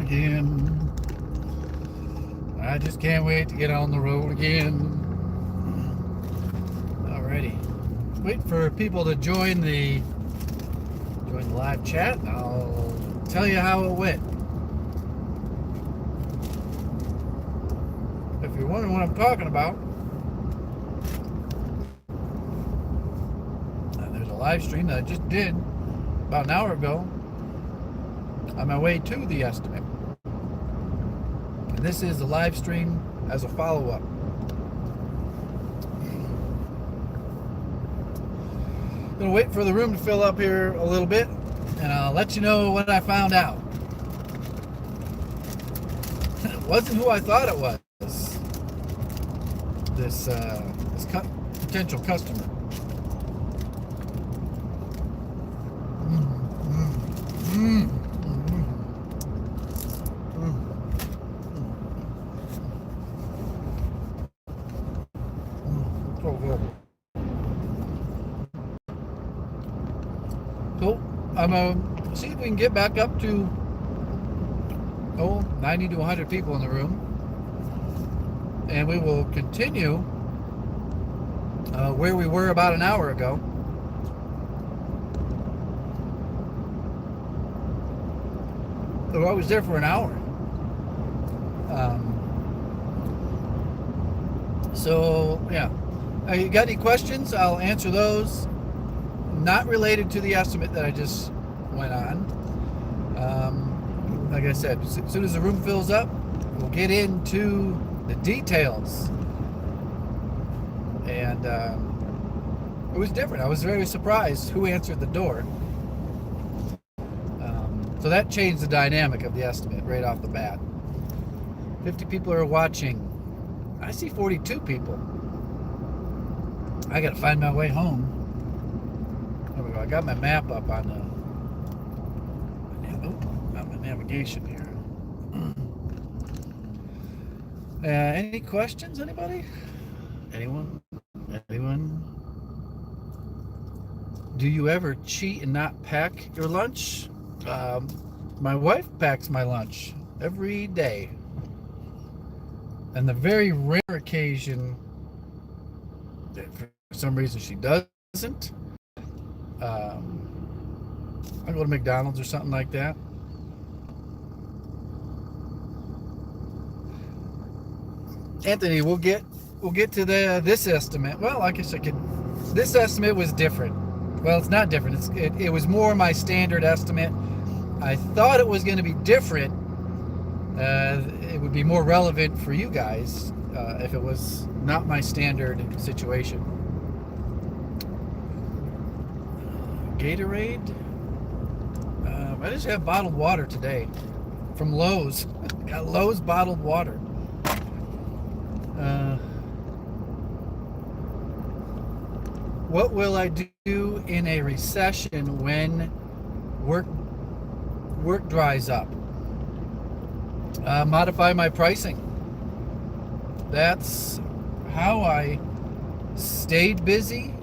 again. I just can't wait to get on the road again. Alrighty. Wait for people to join the live chat. I'll tell you how it went. If you're wondering what I'm talking about, there's a live stream that I just did about an hour ago on my way to the estimate. And this is the live stream as a follow-up. Gonna wait for the room to fill up here a little bit, and I'll let you know what I found out. It wasn't who I thought it was. This potential customer. So good. So I'm gonna see if we can get back up to 90 to 100 people in the room, and we will continue where we were about an hour ago. So I was there for an hour. So yeah, you got any questions? I'll answer those. Not related to the estimate that I just went on. Like I said, as soon as the room fills up, we'll get into the details. And it was different. I was very surprised who answered the door. So that changed the dynamic of the estimate right off the bat. 50 people are watching. I see 42 people. I gotta find my way home. There we go. I got my map up on my navigation here. Any questions, anybody? Anyone? Do you ever cheat and not pack your lunch? My wife packs my lunch every day. And the very rare occasion that for some reason she doesn't, I go to McDonald's or something like that. Anthony, we'll get to this estimate. Well, I guess I could. This estimate was different. Well, it's not different. It was more my standard estimate. I thought it was going to be different. It would be more relevant for you guys if it was not my standard situation. Gatorade. I just have bottled water today from Lowe's. Got Lowe's bottled water. What will I do in a recession when work dries up? Modify my pricing. That's how I stayed busy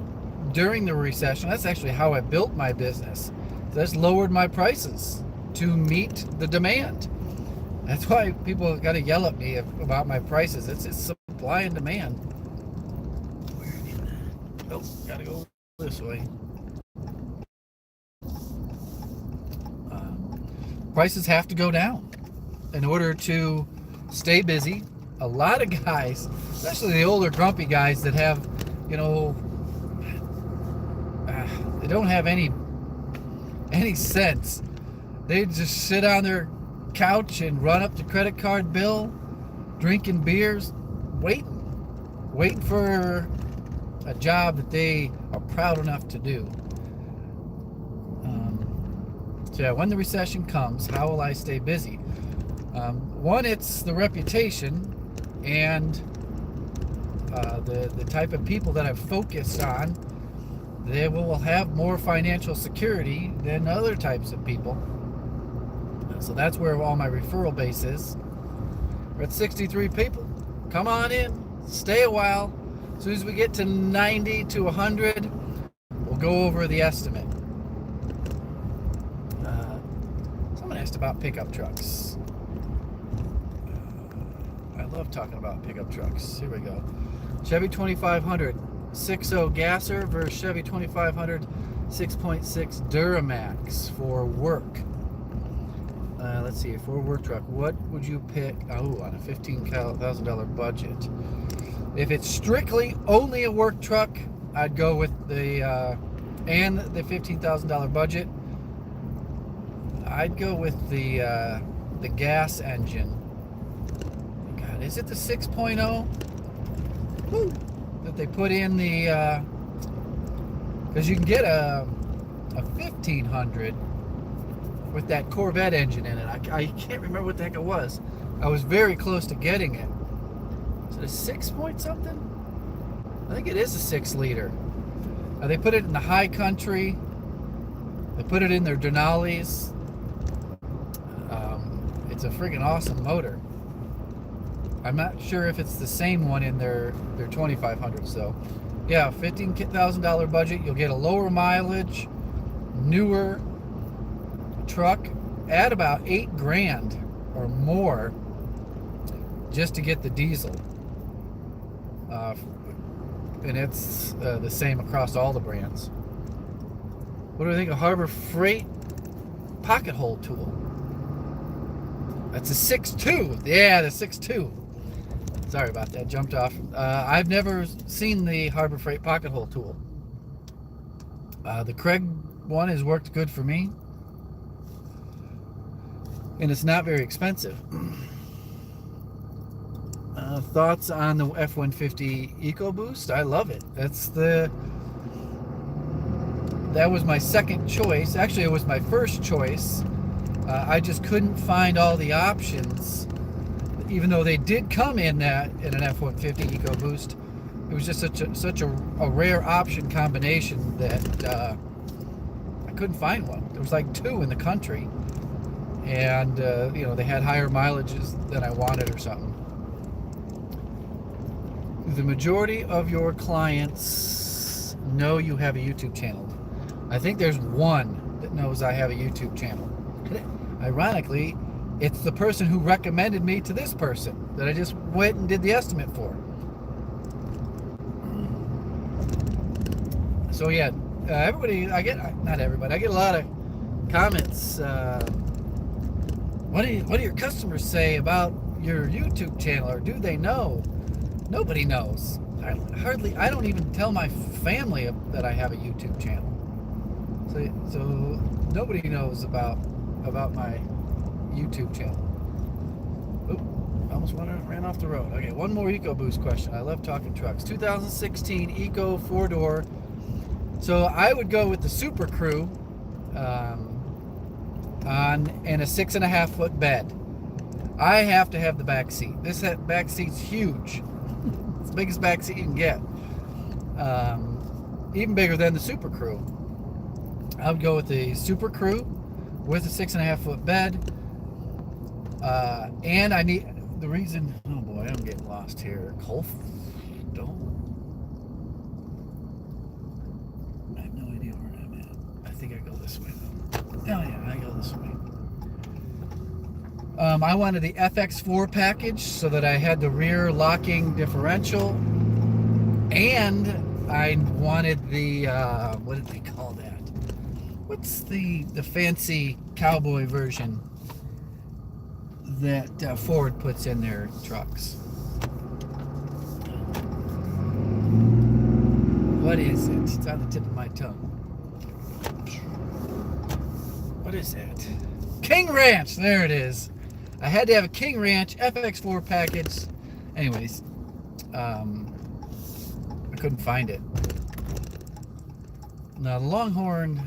during the recession. That's actually how I built my business. That's lowered my prices to meet the demand. That's why people got to yell at me about my prices. It's supply and demand. Oh, gotta go this way. Prices have to go down in order to stay busy. A lot of guys, especially the older grumpy guys that have, they don't have any sense. They just sit on their couch and run up the credit card bill, drinking beers, waiting for a job that they are proud enough to do. So yeah, when the recession comes, how will I stay busy? One, it's the reputation and the type of people that I've focused on. They will have more financial security than other types of people. So that's where all my referral base is. We're at 63 people. Come on in, stay a while. As soon as we get to 90 to 100, we'll go over the estimate. Someone asked about pickup trucks. Love talking about pickup trucks. Here we go. Chevy 2500 6.0 gasser versus Chevy 2500 6.6 Duramax for work. Let's see, for a work truck, what would you pick? Oh, on a $15,000 budget. If it's strictly only a work truck, I'd go with the and the $15,000 budget. I'd go with the gas engine. God, is it the 6.0? Woo! That they put in the because you can get a 1500 with that Corvette engine in it. I can't remember what the heck it was. I was very close to getting it. Is it a 6 point something? I think it is a 6 liter. They put it in the high country. They put it in their Denalis. It's a freaking awesome motor. I'm not sure if it's the same one in their 2500. So, yeah, $15,000 budget. You'll get a lower mileage, newer truck at about $8,000 or more just to get the diesel. And it's the same across all the brands. What do I think of Harbor Freight pocket hole tool? That's a 6.2. Yeah, the 6.2. Sorry about that, jumped off. I've never seen the Harbor Freight pocket hole tool. The Craig one has worked good for me. And it's not very expensive. Thoughts on the F-150 EcoBoost? I love it. That was my second choice. Actually, it was my first choice. I just couldn't find all the options, even though they did come in an F-150 EcoBoost. It was just such a rare option combination that I couldn't find one. There was like 2 in the country, and they had higher mileages than I wanted or something. The majority of your clients know you have a YouTube channel. I think there's one that knows I have a YouTube channel. Ironically, it's the person who recommended me to this person that I just went and did the estimate for. So yeah, everybody, I get a lot of comments. What do your customers say about your YouTube channel, or do they know? Nobody knows. I don't even tell my family that I have a YouTube channel. So nobody knows about my YouTube channel. Oop, almost ran off the road. Okay, one more EcoBoost question. I love talking trucks. 2016 Eco 4-door. So I would go with the Super Crew and a 6.5 foot bed. I have to have the back seat. This back seat's huge. It's the biggest back seat you can get. Even bigger than the Super Crew. I would go with the Super Crew with a 6.5 foot bed. And I need the reason. Oh boy, I'm getting lost here. Colf? Don't. I have no idea where I'm at. I think I go this way though. Oh yeah, I go this way. I wanted the FX4 package so that I had the rear locking differential, and I wanted the what did they call that? What's the fancy cowboy version that Ford puts in their trucks? What is it? It's on the tip of my tongue. What is it? King Ranch. There it is. I had to have a King Ranch FX4 package. Anyways, I couldn't find it. Now the Longhorn,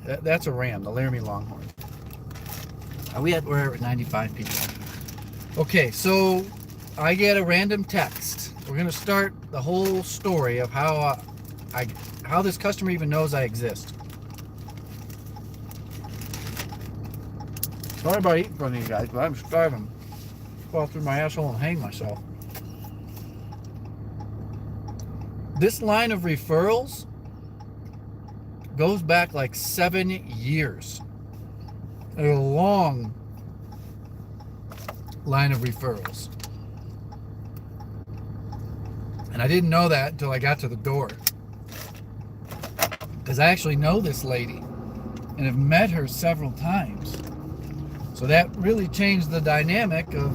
that's a Ram, the Laramie Longhorn. We're at 95 people. Okay, so I get a random text. We're gonna start the whole story of how this customer even knows I exist. Sorry about eating in front of you guys, but I'm starving. Fall through my asshole and hang myself. This line of referrals goes back like 7 years. A long line of referrals. And I didn't know that until I got to the door. Because I actually know this lady and have met her several times. So that really changed the dynamic of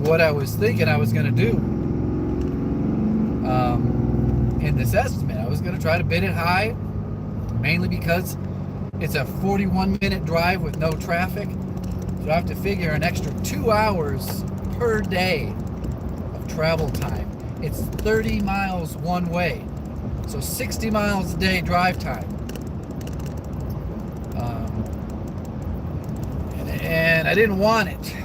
what I was thinking I was going to do in this estimate. I was going to try to bid it high, mainly because it's a 41-minute drive with no traffic. So I have to figure an extra 2 hours per day of travel time. It's 30 miles one way, so 60 miles a day drive time. And I didn't want it.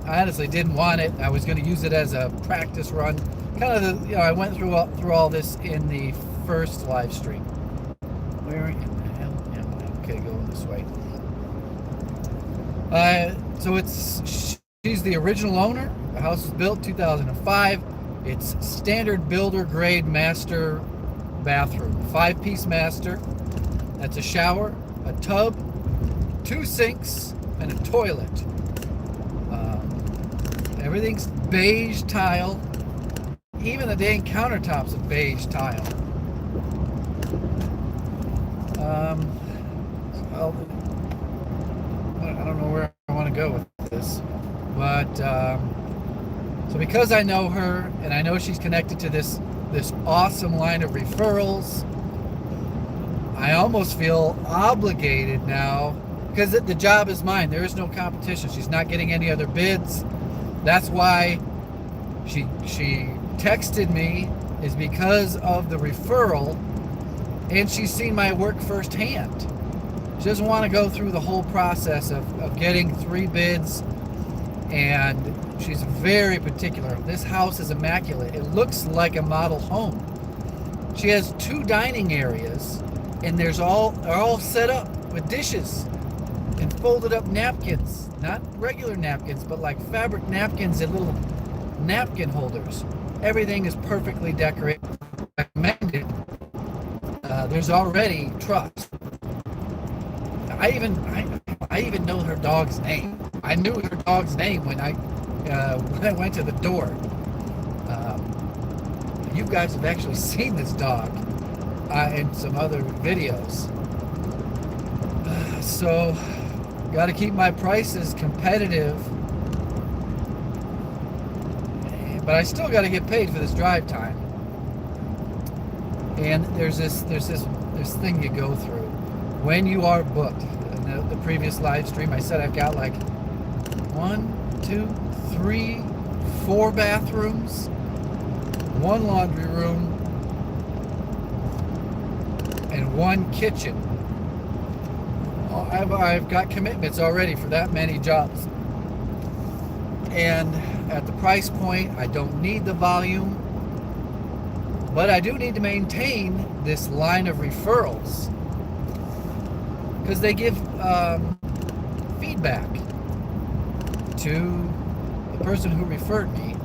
I honestly didn't want it. I was going to use it as a practice run. Kind of I went through all this in the first live stream. Where in the hell am I? Okay, going this way. So she's the original owner. The house was built 2005. It's standard builder grade master bathroom. 5-piece master. That's a shower, a tub, 2 sinks, and a toilet. Everything's beige tile. Even the dang countertops are beige tile. Well, I don't know where I want to go with this, but so because I know her and I know she's connected to this awesome line of referrals, I almost feel obligated now because the job is mine. There is no competition. She's not getting any other bids. That's why she texted me, is because of the referral, and she's seen my work firsthand. She doesn't want to go through the whole process of getting 3 bids, and she's very particular. This house is immaculate. It looks like a model home. She has 2 dining areas, and they're all set up with dishes and folded up napkins. Not regular napkins, but like fabric napkins and little napkin holders. Everything is perfectly decorated. Recommended. There's already trust. I even know her dog's name. I knew her dog's name when I went to the door. You guys have actually seen this dog in some other videos. So, got to keep my prices competitive, but I still got to get paid for this drive time. And there's this thing you go through when you are booked. In the previous live stream, I said I've got like 1, 2, 3, 4 bathrooms, 1 laundry room, and 1 kitchen. I've got commitments already for that many jobs. And at the price point, I don't need the volume, but I do need to maintain this line of referrals because they give feedback to the person who referred me.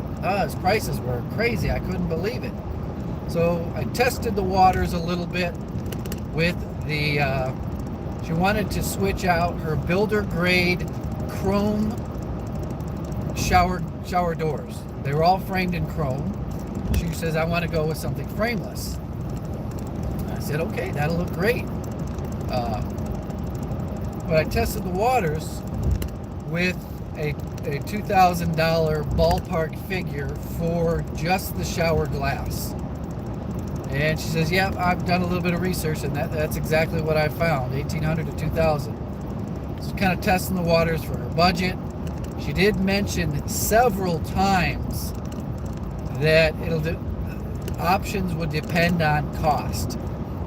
His prices were crazy. I couldn't believe it. So I tested the waters a little bit with the she wanted to switch out her builder grade chrome shower doors. They were all framed in chrome. She says, I want to go with something frameless. I said, okay, that'll look great. But I tested the waters with a $2,000 ballpark figure for just the shower glass. And she says, yeah, I've done a little bit of research, and that's exactly what I found, $1,800 to $2,000. So kind of testing the waters for her budget. She did mention several times that options would depend on cost,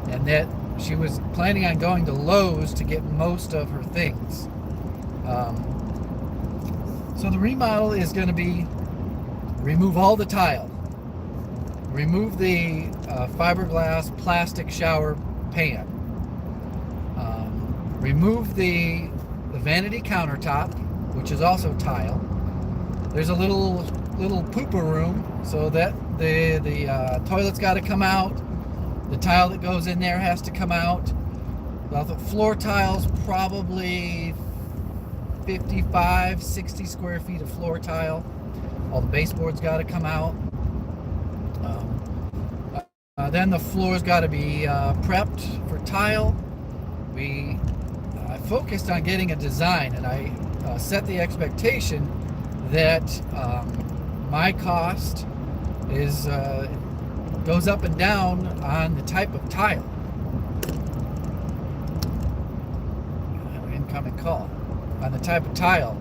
and that she was planning on going to Lowe's to get most of her things. So the remodel is going to be remove all the tile, remove the fiberglass plastic shower pan, remove the vanity countertop, which is also tile. There's a little pooper room, so that the toilet's got to come out. The tile that goes in there has to come out. The floor tile's probably 55, 60 square feet of floor tile. All the baseboards got to come out. Then the floor's got to be prepped for tile. I focused on getting a design, and I set the expectation that my cost goes up and down on the type of tile. Incoming call. On the type of tile.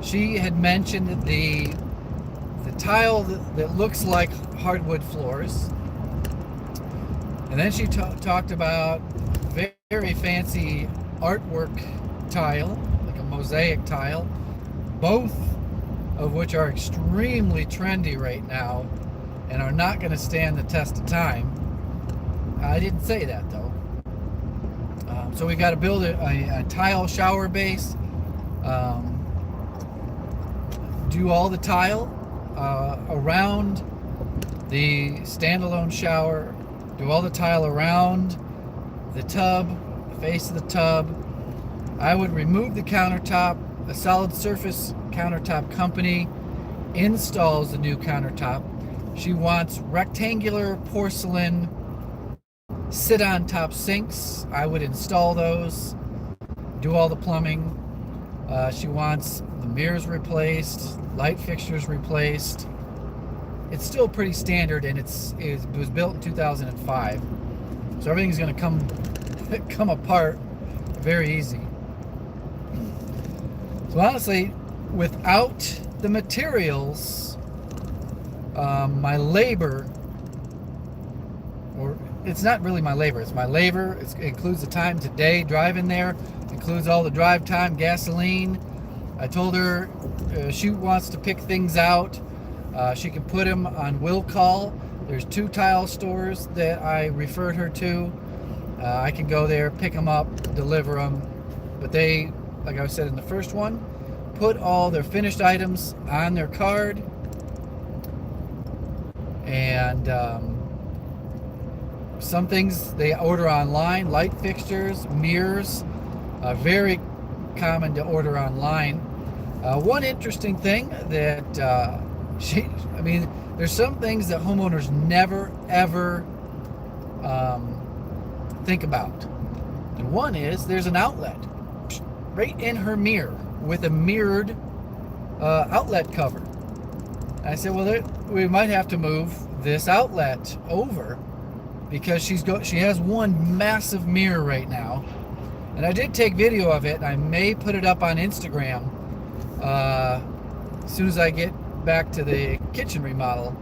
She had mentioned the tile that looks like hardwood floors. And then she talked about very fancy artwork tile, like a mosaic tile, both of which are extremely trendy right now and are not going to stand the test of time. I didn't say that though. So we got to build a tile shower base, do all the tile around the standalone shower, do all the tile around the tub, the face of the tub. I would remove the countertop. A solid surface countertop company installs the new countertop. She wants rectangular porcelain sit-on top sinks. I would install those, do all the plumbing. She wants the mirrors replaced, light fixtures replaced. It's still pretty standard, and it was built in 2005, so everything's going to come apart very easy. So honestly, without the materials, my labor, or it's not really my labor, it's my labor. It includes the time today driving there, includes all the drive time, gasoline. I told her she wants to pick things out. She can put them on will call. There's 2 tile stores that I referred her to. I can go there, pick them up, deliver them. But they, like I said in the first one, put all their finished items on their card. And some things they order online, light fixtures, mirrors, very common to order online. One interesting thing that there's some things that homeowners never ever think about. And one is there's an outlet right in her mirror with a mirrored outlet cover. And I said, well, we might have to move this outlet over because she has one massive mirror right now. And I did take video of it, and I may put it up on Instagram as soon as I get back to the kitchen remodel.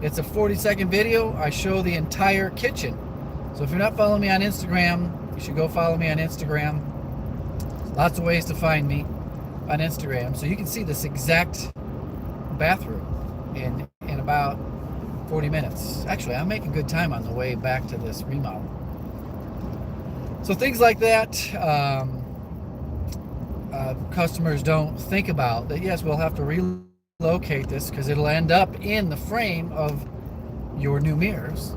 It's a 40-second video. I show the entire kitchen. So if you're not following me on Instagram, you should go follow me on Instagram. Lots of ways to find me on Instagram. So you can see this exact bathroom in about 40 minutes. Actually, I'm making good time on the way back to this remodel. So things like that, customers don't think about that. Yes, we'll have to relocate this because it'll end up in the frame of your new mirrors.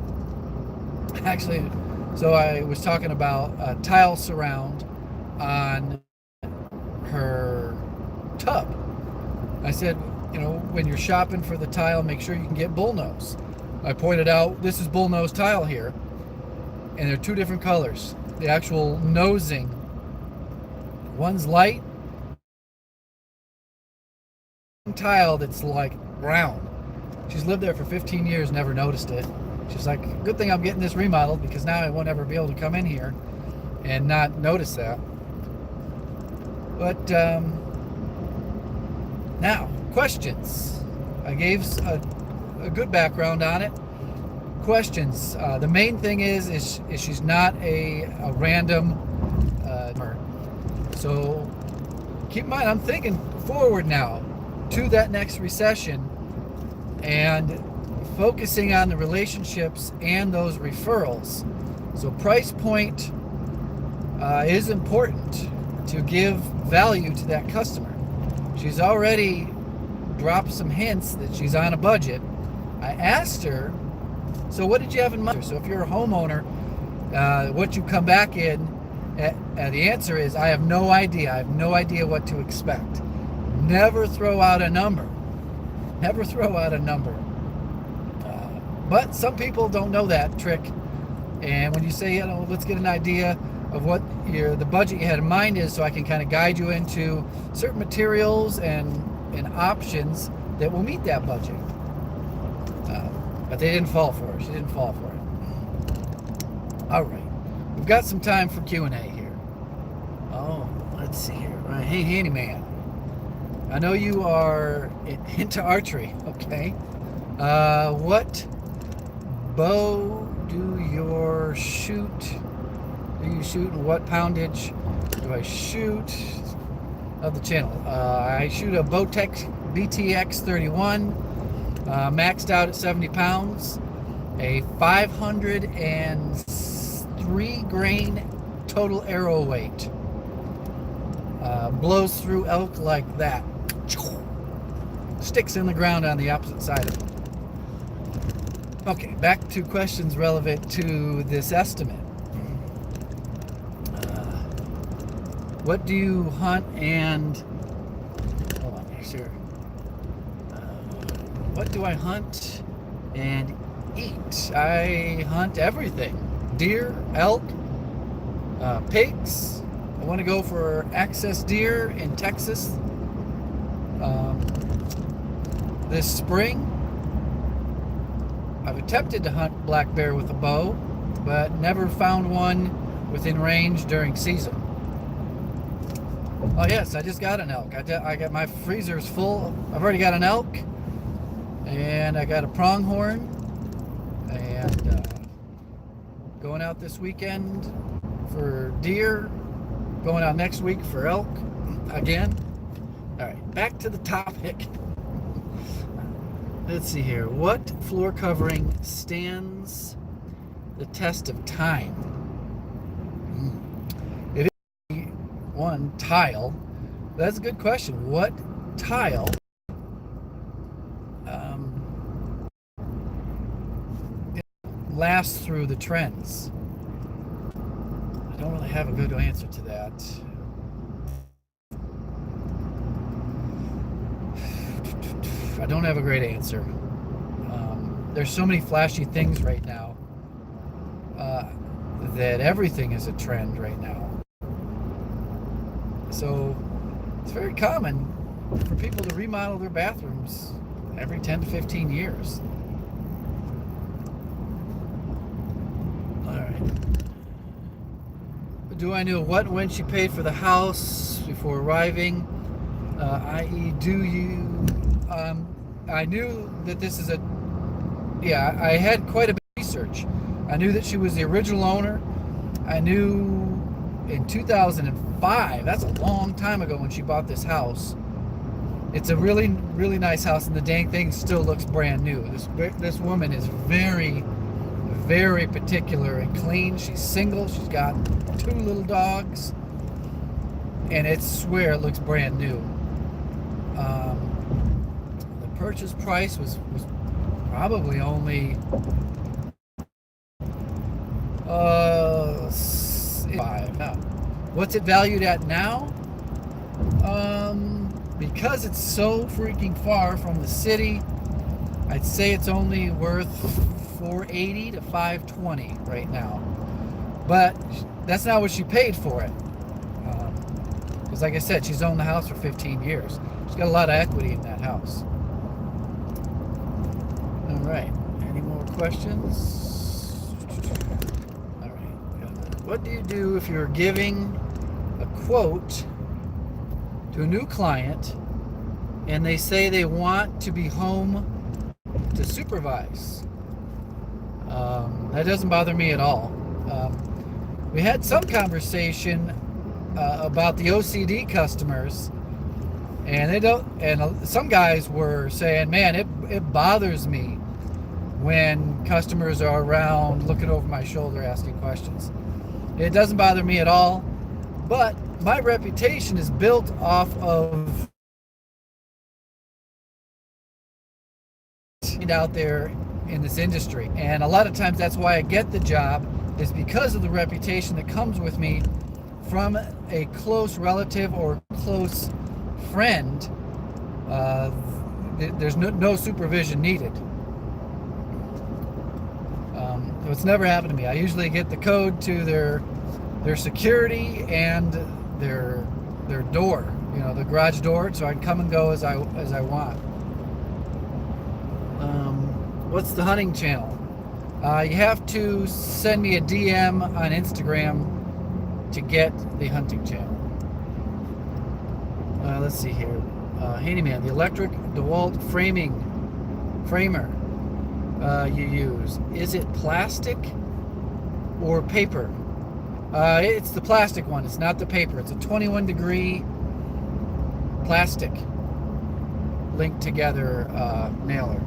Actually, so I was talking about a tile surround on her tub. I said, when you're shopping for the tile, make sure you can get bullnose. I pointed out this is bullnose tile here, and they're 2 different colors. The actual nosing, one's light tile that's like brown. She's lived there for 15 years, never noticed it. She's like, good thing I'm getting this remodeled because now I won't ever be able to come in here and not notice that. But now, questions. I gave a good background on it. Questions. The main thing is she's not a random. So keep in mind, I'm thinking forward now to that next recession and focusing on the relationships and those referrals. So price point is important to give value to that customer. She's already dropped some hints that she's on a budget. I asked her, so what did you have in mind? So if you're a homeowner, what you come back in The answer is I have no idea. I have no idea what to expect. Never throw out a number. Never throw out a number. But some people don't know that trick. And when you say, let's get an idea of what the budget you had in mind is, so I can kind of guide you into certain materials and options that will meet that budget. But they didn't fall for it. She didn't fall for it. All right. We've got some time for Q&A here. Oh, let's see here. All right. Hey, handyman. I know you are into archery. Okay. What bow do you shoot? And what poundage do I shoot? Of the channel. I shoot a Bowtech BTX 31, maxed out at 70 pounds, a 503 grain total arrow weight. Blows through elk like that. Sticks in the ground on the opposite side of it. Okay, back to questions relevant to this estimate. What do you hunt and... Hold on, sure. What do I hunt and eat? I hunt everything. Deer, elk, pigs. I want to go for access deer in Texas this spring. I've attempted to hunt black bear with a bow, but never found one within range during season. Oh yes, I just got an elk. I got my freezer's full. I've already got an elk, and I got a pronghorn, and going out this weekend for deer, going out next week for elk again. All right, back to the topic. Let's see here. What floor covering stands the test of time? It is one tile. That's a good question. What tile lasts through the trends? I don't really have a good answer to that. I don't have a great answer. There's so many flashy things right now that everything is a trend right now. So it's very common for people to remodel their bathrooms every 10 to 15 years. All right. Do I know what and when she paid for the house before arriving? I.e., do you... I knew that this is I had quite a bit of research. I knew that she was the original owner. I knew in 2005, that's a long time ago when she bought this house. It's a really, really nice house, and the dang thing still looks brand new. This woman is very, very particular and clean. She's single. She's got 2 little dogs, and I swear it looks brand new. Purchase price was probably only $5. Now, what's it valued at now? Because it's so freaking far from the city, I'd say it's only worth $480 to $520 right now. But that's not what she paid for it. Because like I said, she's owned the house for 15 years. She's got a lot of equity in that house. All right. Any more questions? All right. What do you do if you're giving a quote to a new client and they say they want to be home to supervise? That doesn't bother me at all. We had some conversation about the OCD customers, and they don't. And some guys were saying, "Man, it bothers me when customers are around looking over my shoulder asking questions." It doesn't bother me at all, but my reputation is built off of out there in this industry, and a lot of times that's why I get the job, is because of the reputation that comes with me from a close relative or close friend, there's no supervision needed. It's never happened to me. I usually get the code to their security and their door, the garage door, so I can come and go as I want. What's the hunting channel? You have to send me a DM on Instagram to get the hunting channel. Let's see here. Handyman, the electric DeWalt framer you use, is it plastic or paper? It's the plastic one. It's not the paper. It's a 21 degree plastic linked together nailer,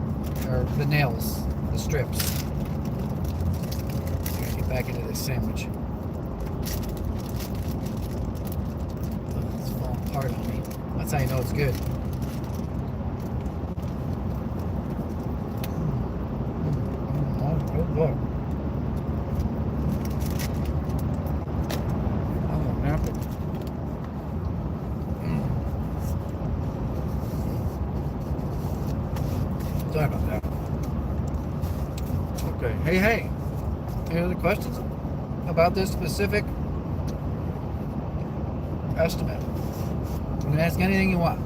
or the nails, the strips. I gotta get back into this sandwich. Oh, it's falling apart on me. That's how you know it's good. Good boy. Oh, napkin. Sorry about that. Okay. Hey. Any other questions about this specific estimate? You can ask anything you want.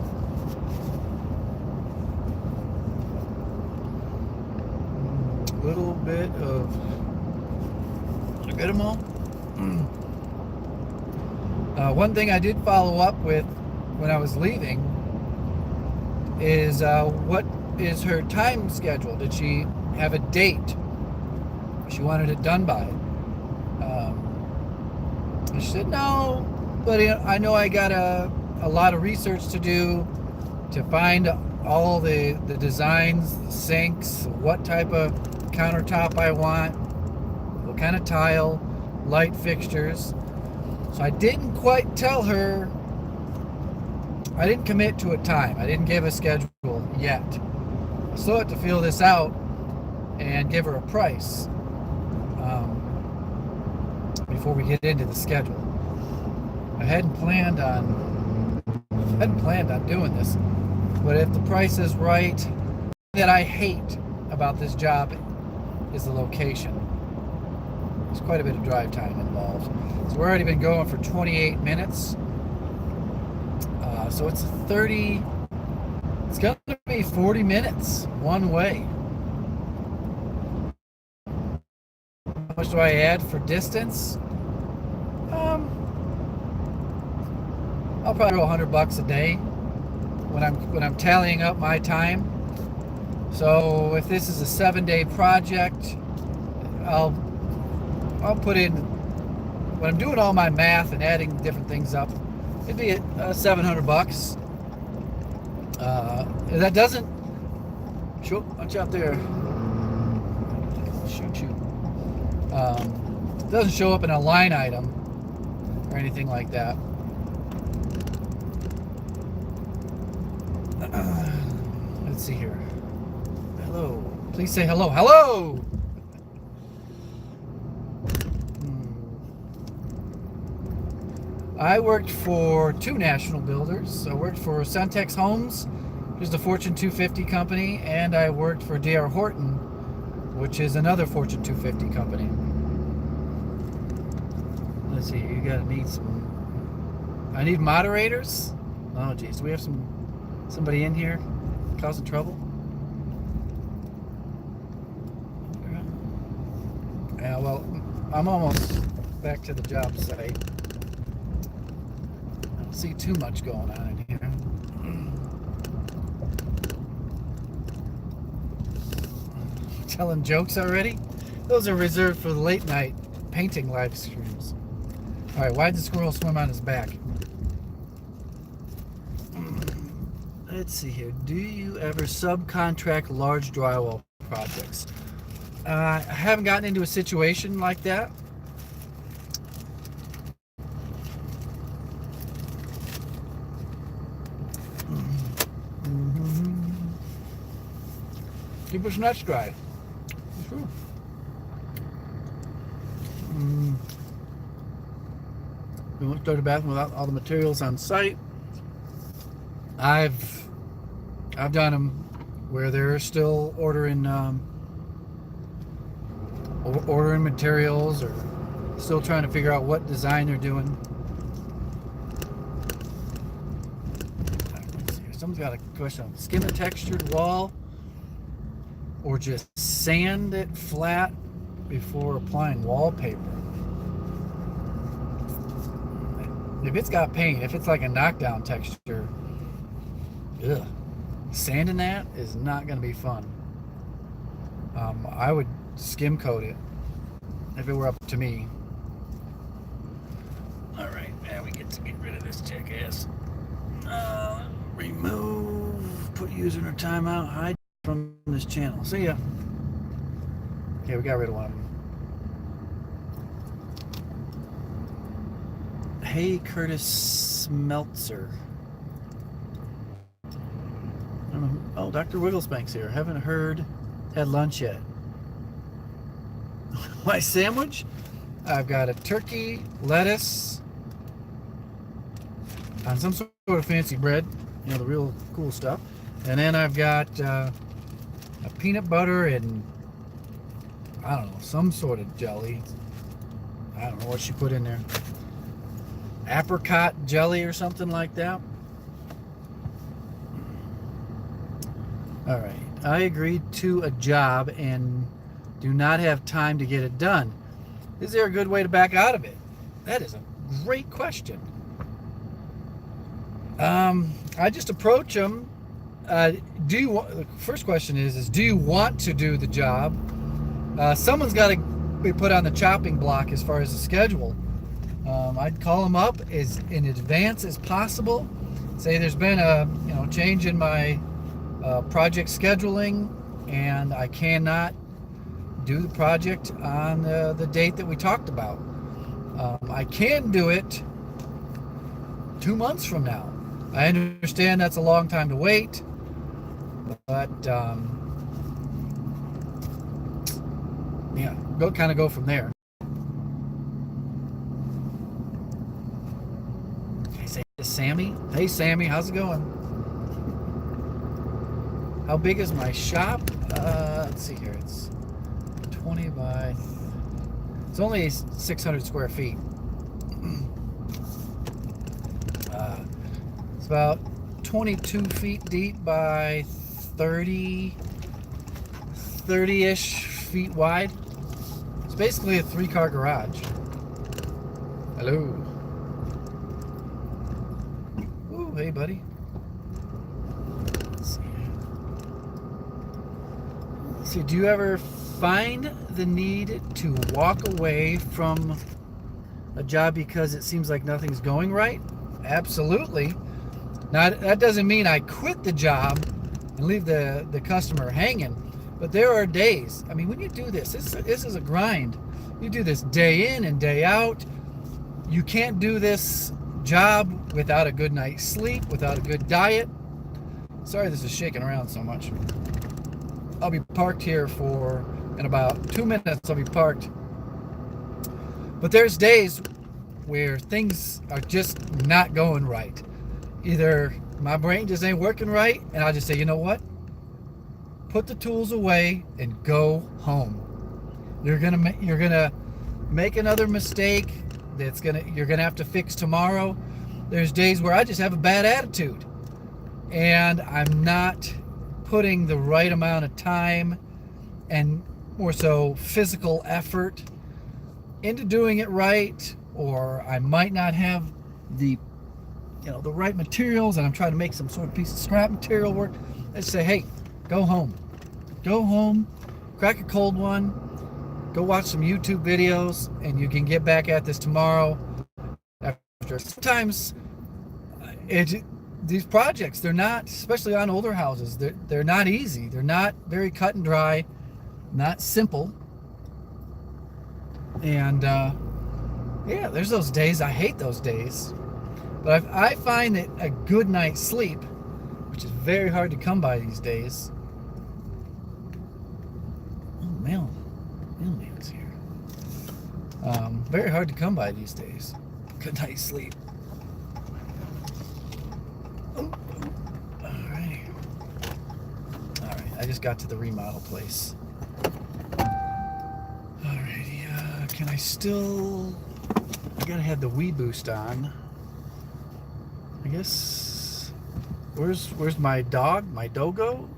A little bit of... Did I get them all? One thing I did follow up with when I was leaving is what is her time schedule? Did she have a date she wanted it done by? And she said no, but I know I got a lot of research to do to find all the designs, the sinks, what type of countertop I want, what kind of tile, light fixtures. So I didn't quite tell her, I didn't commit to a time. I didn't give a schedule yet. I still have to feel this out and give her a price before we get into the schedule. I hadn't planned on doing this, but if the price is right, that I hate about this job is the location. There's quite a bit of drive time involved. So we've already been going for 28 minutes. So it's it's going to be 40 minutes one way. How much do I add for distance? I'll probably go $100 a day when I'm tallying up my time. So if this is a 7-day project, I'll put in, when I'm doing all my math and adding different things up, it'd be $700. That doesn't show. Watch out there! Shoot you. It doesn't show up in a line item or anything like that. Let's see here. Hello. Please say hello. Hello! I worked for 2 national builders. I worked for Centex Homes, which is a Fortune 250 company, and I worked for D.R. Horton, which is another Fortune 250 company. Let's see, you gotta need some... I need moderators? Oh geez, do we have somebody in here causing trouble? Yeah, well, I'm almost back to the job site. I don't see too much going on in here. Telling jokes already? Those are reserved for the late night painting live streams. Alright, why'd the squirrel swim on his back? Let's see here. Do you ever subcontract large drywall projects? I haven't gotten into a situation like that. Keep his nuts dry. True. We won't go to the bathroom without all the materials on site. I've done them where they're still ordering materials, or still trying to figure out what design they're doing. Let's see. Someone's got a question: skim a textured wall, or just sand it flat before applying wallpaper? If it's got paint, if it's like a knockdown texture, ugh, sanding that is not going to be fun. I would skim coat it if it were up to me. All right, now we get to get rid of this jackass. Remove, put user in a timeout, hide from this channel. See ya. Okay, we got rid of one of them. Hey, Curtis Smeltzer. I don't know. Oh, Dr. Wigglesbank's here. Haven't had lunch yet. My sandwich? I've got a turkey, lettuce, on some sort of fancy bread, you know, the real cool stuff. And then I've got a peanut butter and, I don't know, some sort of jelly. I don't know what she put in there. Apricot jelly or something like that. All right. I agreed to a job and do not have time to get it done. Is there a good way to back out of it? That is a great question. I just approach them. The first question is do you want to do the job? Someone's got to be put on the chopping block as far as the schedule. I'd call them up as in advance as possible. Say there's been a change in my project scheduling, and I cannot do the project on the date that we talked about. I can do it 2 months from now. I understand that's a long time to wait, but yeah, go from there. Okay, say to Sammy. Hey Sammy, how's it going? How big is my shop? Let's see here. It's 20 by... It's only 600 square feet. It's about 22 feet deep by 30-ish feet wide. It's basically a 3-car garage. Hello. Ooh, hey buddy. Let's see, do you ever find the need to walk away from a job because it seems like nothing's going right? Absolutely. Now, that doesn't mean I quit the job and leave the customer hanging, but there are days. I mean, when you do this is a grind. You do this day in and day out. You can't do this job without a good night's sleep, without a good diet. Sorry this is shaking around so much. I'll be parked here in about 2 minutes I'll be parked. But there's days where things are just not going right. Either my brain just ain't working right, and I'll just say, you know what? Put the tools away and go home. You're gonna make another mistake you're gonna have to fix tomorrow. There's days where I just have a bad attitude, and I'm not putting the right amount of time and more so physical effort into doing it right, or I might not have the right materials, and I'm trying to make some sort of piece of scrap material work. I say, hey, go home, crack a cold one, go watch some YouTube videos, and you can get back at this tomorrow. After sometimes these projects, they're not, especially on older houses, they're not easy. They're not very cut and dry, not simple. And yeah, there's those days. I hate those days. But I find that a good night's sleep, which is very hard to come by these days. Oh, mailman's here. Very hard to come by these days. good night's sleep. Alrighty. Alright, I just got to the remodel place. Alrighty, can I still... I gotta have the Wii Boost on. I guess... Where's my dog? My Dogo?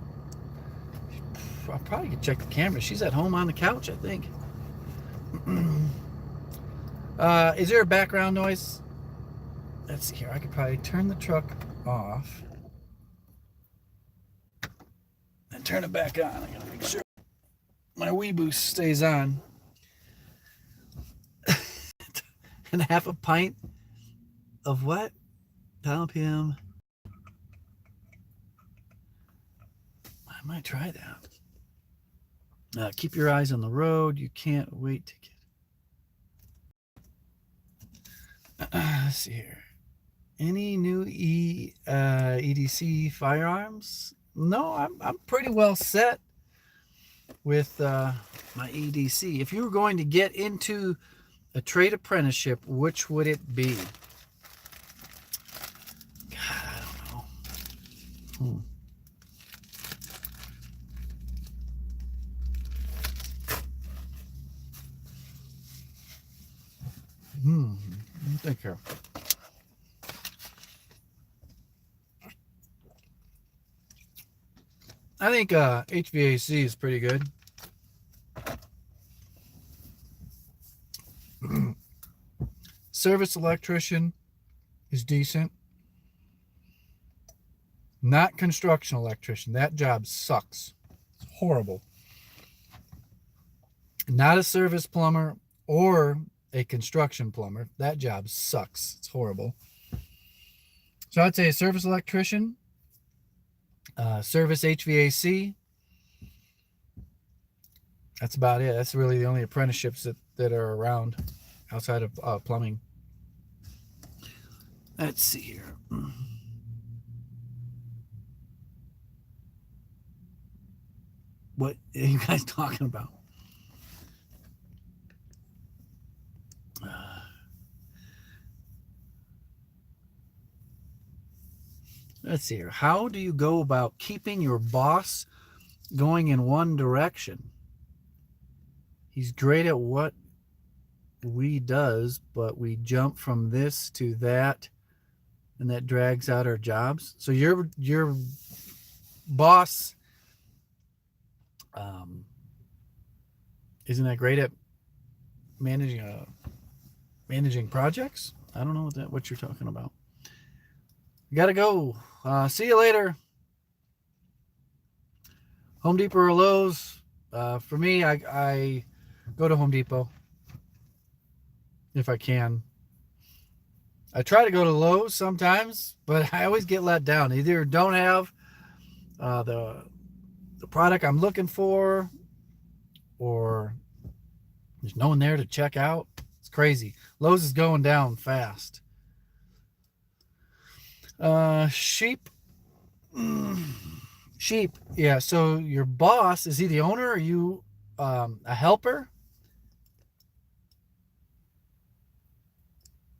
I probably could check the camera. She's at home on the couch, I think. Is there a background noise? Let's see here. I could probably turn the truck off and turn it back on. I gotta make sure my Wii Boost stays on. And half a pint of what? Tylenol PM. I might try that. Keep your eyes on the road. You can't wait to get... let's see here. Any new EDC firearms? No, I'm pretty well set with my EDC. If you were going to get into a trade apprenticeship, which would it be? God, I don't know. Let me think here. I think HVAC is pretty good. Service electrician is decent. Not construction electrician. That job sucks. It's horrible. Not a service plumber or a construction plumber. That job sucks. It's horrible. So I'd say a service electrician, service HVAC. That's about it. That's really the only apprenticeships that are around outside of plumbing. Let's see here. What are you guys talking about? Let's see here. How do you go about keeping your boss going in one direction? He's great at what we does, but we jump from this to that, and that drags out our jobs. So your boss isn't that great at managing projects? I don't know what you're talking about. Gotta go. See you later. Home Depot or Lowe's? For me, I go to Home Depot if I can. I try to go to Lowe's sometimes, but I always get let down. Either don't have the product I'm looking for, or there's no one there to check out. It's crazy. Lowe's is going down fast. Sheep. Sheep. Yeah. So your boss, is he the owner? Or are you a helper?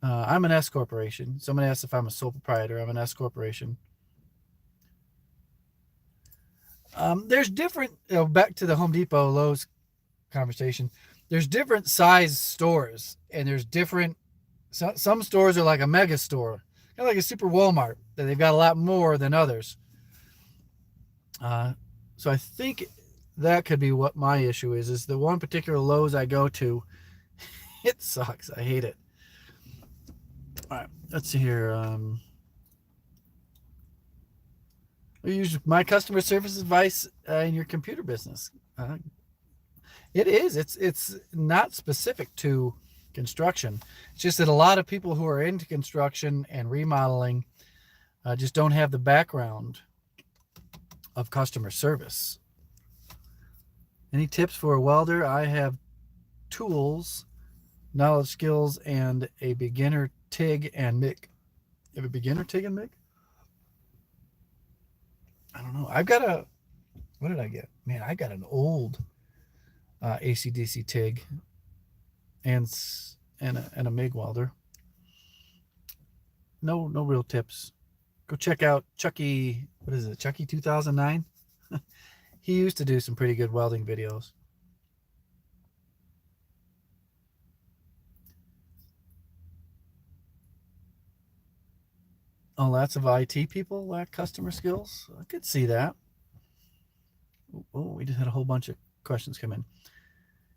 I'm an S corporation. Someone asked if I'm a sole proprietor. I'm an S corporation. There's different, back to the Home Depot Lowe's conversation. There's different size stores, and there's different, some stores are like a mega store, kind of like a super Walmart, that they've got a lot more than others. So I think that could be what my issue is the one particular Lowe's I go to, it sucks. I hate it. All right, let's see here. Use my customer service advice in your computer business. It is. It's not specific to construction. It's just that a lot of people who are into construction and remodeling just don't have the background of customer service. Any tips for a welder? I have tools, knowledge, skills, and a beginner TIG and MIG. You have a beginner TIG and MIG? I don't know. I've got a, what did I get? Man, I got an old AC/DC TIG and a MIG welder. no real tips. Go check out Chucky, what is it, Chucky 2009? He used to do some pretty good welding videos. Oh, lots of IT people lack customer skills. I could see that. Oh, we just had a whole bunch of questions come in.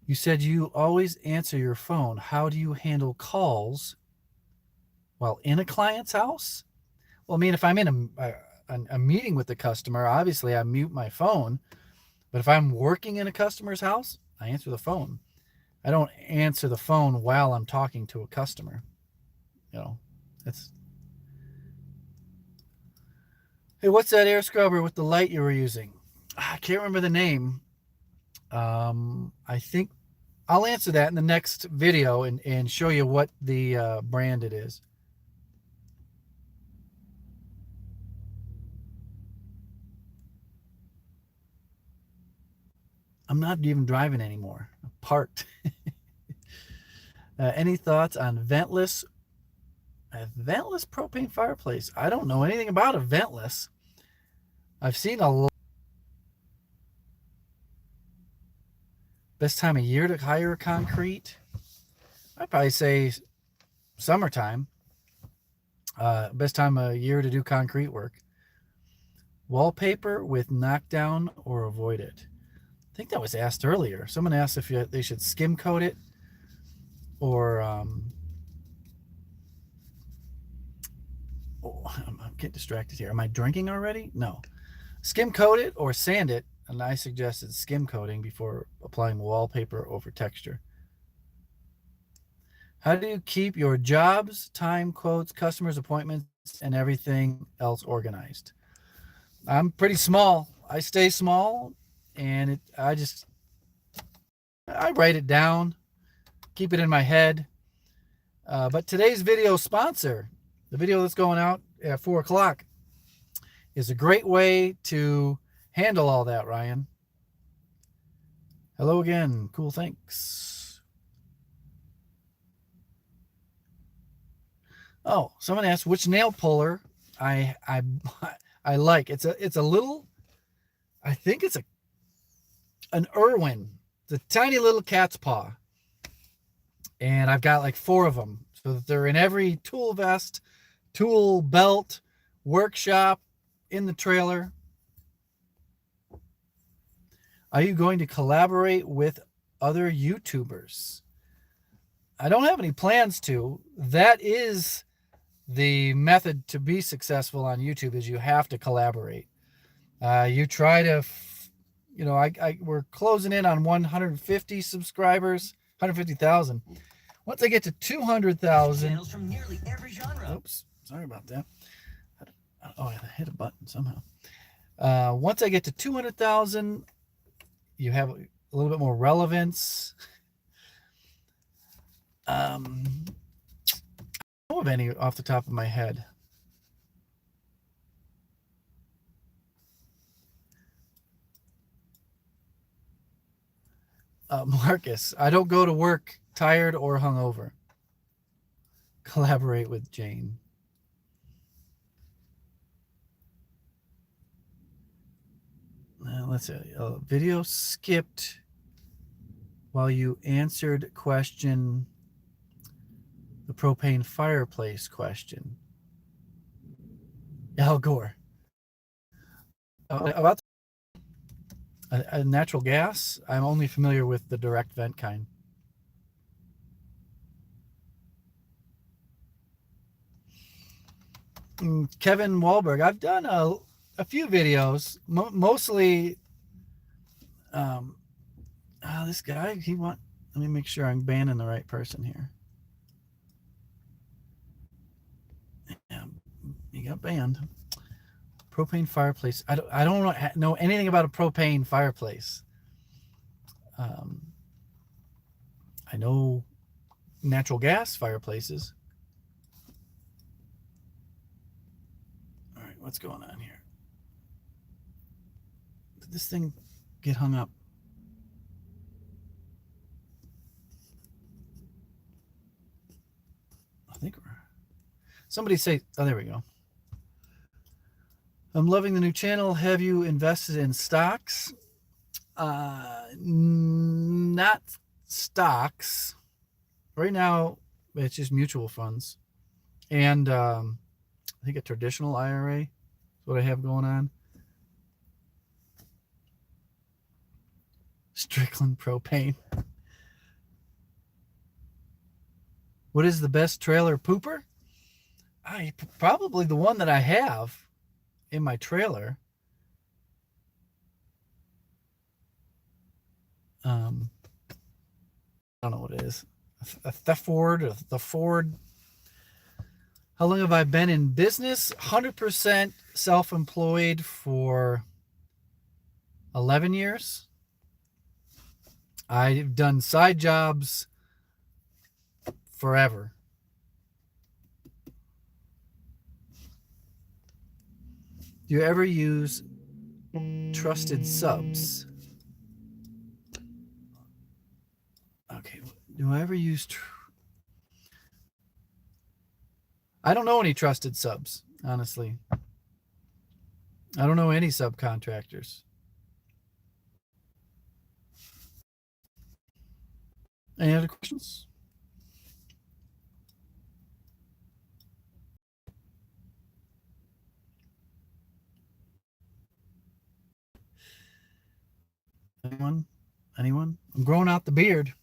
You said you always answer your phone. How do you handle calls while in a client's house? Well, I mean, if I'm in a meeting with the customer, obviously I mute my phone. But if I'm working in a customer's house, I answer the phone. I don't answer the phone while I'm talking to a customer. You know, that's. Hey, what's that air scrubber with the light you were using? I can't remember the name. I think I'll answer that in the next video and show you what the brand it is. I'm not even driving anymore. I'm parked. Any thoughts on ventless propane fireplace? I don't know anything about a ventless. I've seen a lot. Best time of year to hire concrete? I'd probably say summertime. Best time of year to do concrete work. Wallpaper with knockdown or avoid it? I think that was asked earlier. Someone asked if they should skim coat it or oh, I'm getting distracted here. Am I drinking already? No. Skim coat it or sand it, and I suggested skim coating before applying wallpaper over texture. How do you keep your jobs, time, quotes, customers, appointments, and everything else organized? I'm pretty small. I stay small, and I write it down, keep it in my head. But today's video sponsor, the video that's going out at 4 o'clock, is a great way to handle all that, Ryan. Hello again. Cool, thanks. Oh, someone asked which nail puller I like. It's a little, I think it's an Irwin. It's a tiny little cat's paw. And I've got like 4 of them. So that they're in every tool vest, tool belt, workshop, in the trailer. Are you going to collaborate with other YouTubers? I don't have any plans to. That is the method to be successful on YouTube, is you have to collaborate. You try to, we're closing in on 150 subscribers, 150,000. Once I get to 200,000, from nearly every genre. Oops, sorry about that. Oh, I hit a button somehow. Once I get to 200,000, you have a little bit more relevance. I don't know of any off the top of my head. Marcus, I don't go to work tired or hungover. Collaborate with Jane. Let's see. Video skipped while you answered question, the propane fireplace question. Al Gore. About a natural gas, I'm only familiar with the direct vent kind. Kevin Wahlberg, I've done a few videos, mostly this guy, let me make sure I'm banning the right person here. Yeah, he got banned. Propane fireplace. I don't know anything about a propane fireplace. I know natural gas fireplaces. All right, what's going on here? Did this thing get hung up? I think Somebody say, oh, there we go. I'm loving the new channel. Have you invested in stocks? Not stocks. Right now, it's just mutual funds. And I think a traditional IRA is what I have going on. Strickland propane. What is the best trailer pooper? Probably the one that I have in my trailer. I don't know what it is. The Ford. How long have I been in business? 100% self-employed for 11 years. I've done side jobs forever. Do you ever use trusted subs? Okay. Do I ever use... I don't know any trusted subs, honestly. I don't know any subcontractors. Any other questions? Anyone? I'm growing out the beard.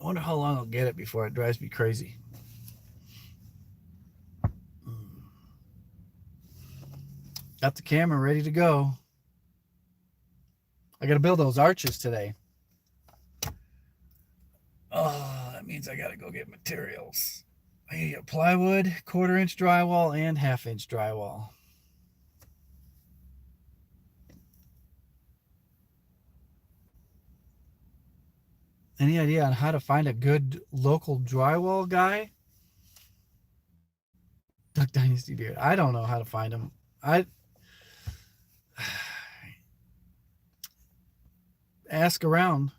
I wonder how long I'll get it before it drives me crazy. Got the camera ready to go. I got to build those arches today. Oh, that means I got to go get materials. I need a plywood, 1/4 inch drywall, and 1/2 inch drywall. Any idea on how to find a good local drywall guy? Duck Dynasty Beard. I don't know how to find him. Ask around.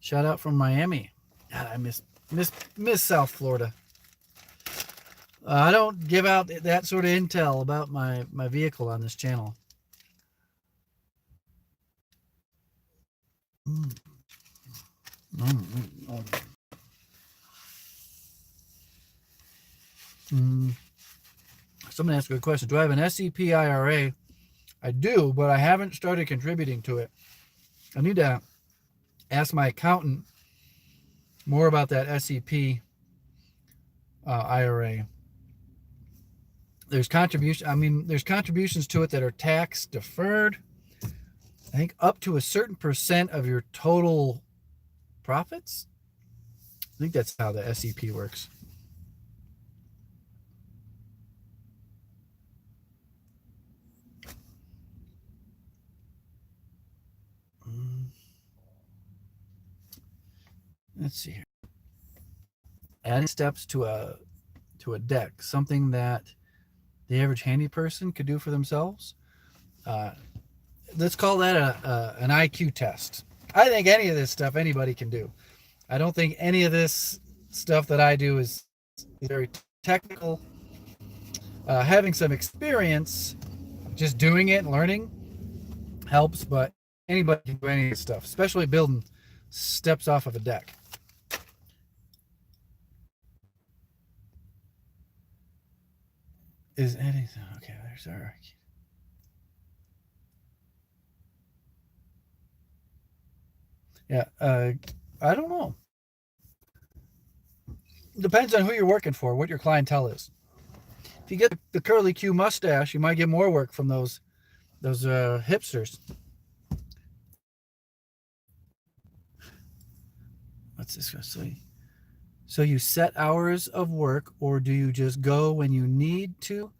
Shout out from Miami. God, I miss South Florida. I don't give out that sort of intel about my vehicle on this channel. Someone asked a good question. Do I have an SEP IRA? I do, but I haven't started contributing to it. I need to ask my accountant more about that SEP IRA. There's contributions to it that are tax deferred. I think up to a certain percent of your total profits. I think that's how the SEP works. Let's see here. Adding steps to a deck, something that the average handy person could do for themselves. Let's call that an IQ test. I think any of this stuff anybody can do. I don't think any of this stuff that I do is very technical. Having some experience, just doing it and learning helps, but anybody can do any of this stuff, especially building steps off of a deck. Is anything okay? There's our. Yeah, I don't know. Depends on who you're working for, what your clientele is. If you get the curly Q mustache, you might get more work from those hipsters. What's this going to say? So you set hours of work, or do you just go when you need to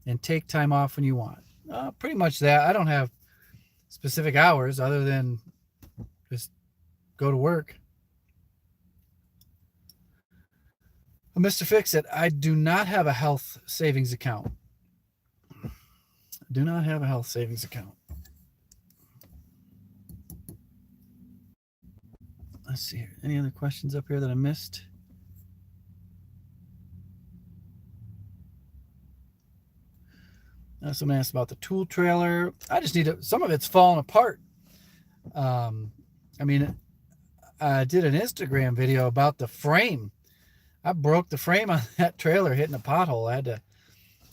and take time off when you want? Pretty much that. I don't have specific hours other than just go to work. Mr. Fix-It, I do not have a health savings account. Do not have a health savings account. Let's see here. Any other questions up here that I missed? Someone asked about the tool trailer. I just need to, some of it's falling apart. I mean, I did an Instagram video about the frame. I broke the frame on that trailer hitting a pothole. I had to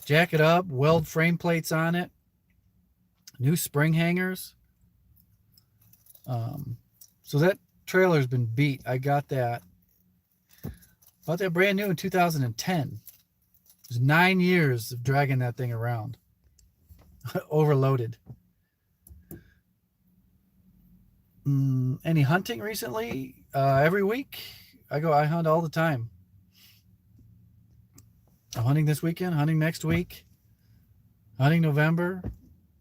jack it up, weld frame plates on it, new spring hangers. So that trailer's been beat. I got that. Bought that brand new in 2010. It was 9 years of dragging that thing around. Overloaded. Any hunting recently? Every week. I hunt all the time. I'm hunting this weekend, hunting next week, hunting November,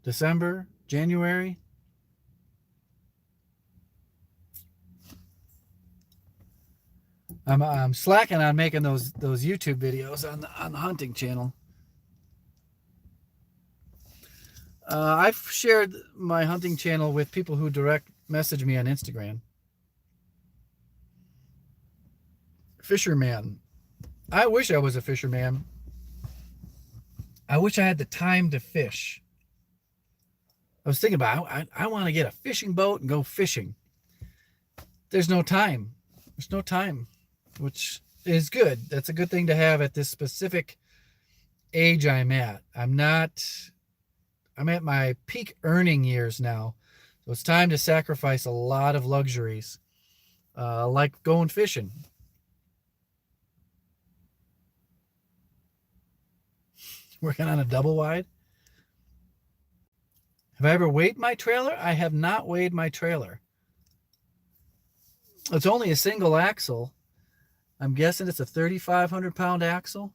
December, January. I'm slacking on making those YouTube videos on the hunting channel. I've shared my hunting channel with people who direct message me on Instagram. Fisherman. I wish I was a fisherman. I wish I had the time to fish. I was thinking about, I want to get a fishing boat and go fishing. There's no time. There's no time, which is good. That's a good thing to have at this specific age I'm at. I'm at my peak earning years now. So it's time to sacrifice a lot of luxuries, like going fishing. Working on a double wide. Have I ever weighed my trailer? I have not weighed my trailer. It's only a single axle. I'm guessing it's a 3,500 pound axle.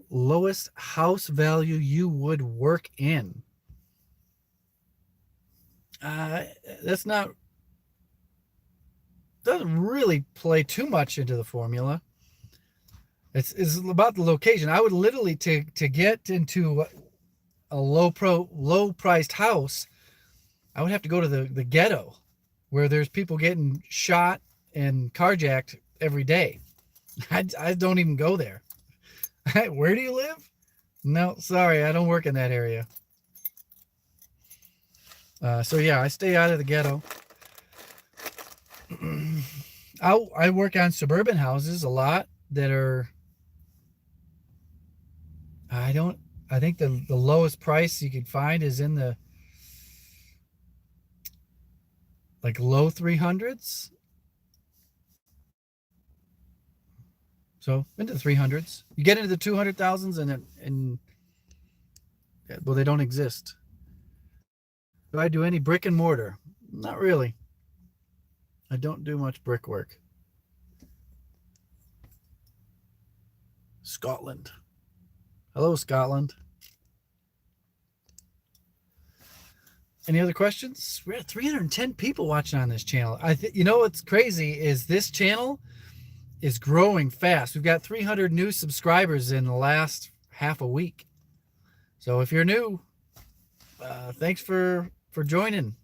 Lowest house value you would work in. Doesn't really play too much into the formula. It's about the location. I would literally to get into a low priced house, I would have to go to the ghetto where there's people getting shot and carjacked every day. I don't even go there. Where do you live? No, sorry, I don't work in that area. So yeah, I stay out of the ghetto. I work on suburban houses a lot that are, I think the lowest price you could find is in the like low 300s. So into the 300s. You get into the 200,000s and well, they don't exist. Do I do any brick and mortar? Not really. I don't do much brickwork. Scotland. Hello, Scotland. Any other questions? We're at 310 people watching on this channel. You know what's crazy is this channel is growing fast. We've got 300 new subscribers in the last half a week. So if you're new, thanks for joining.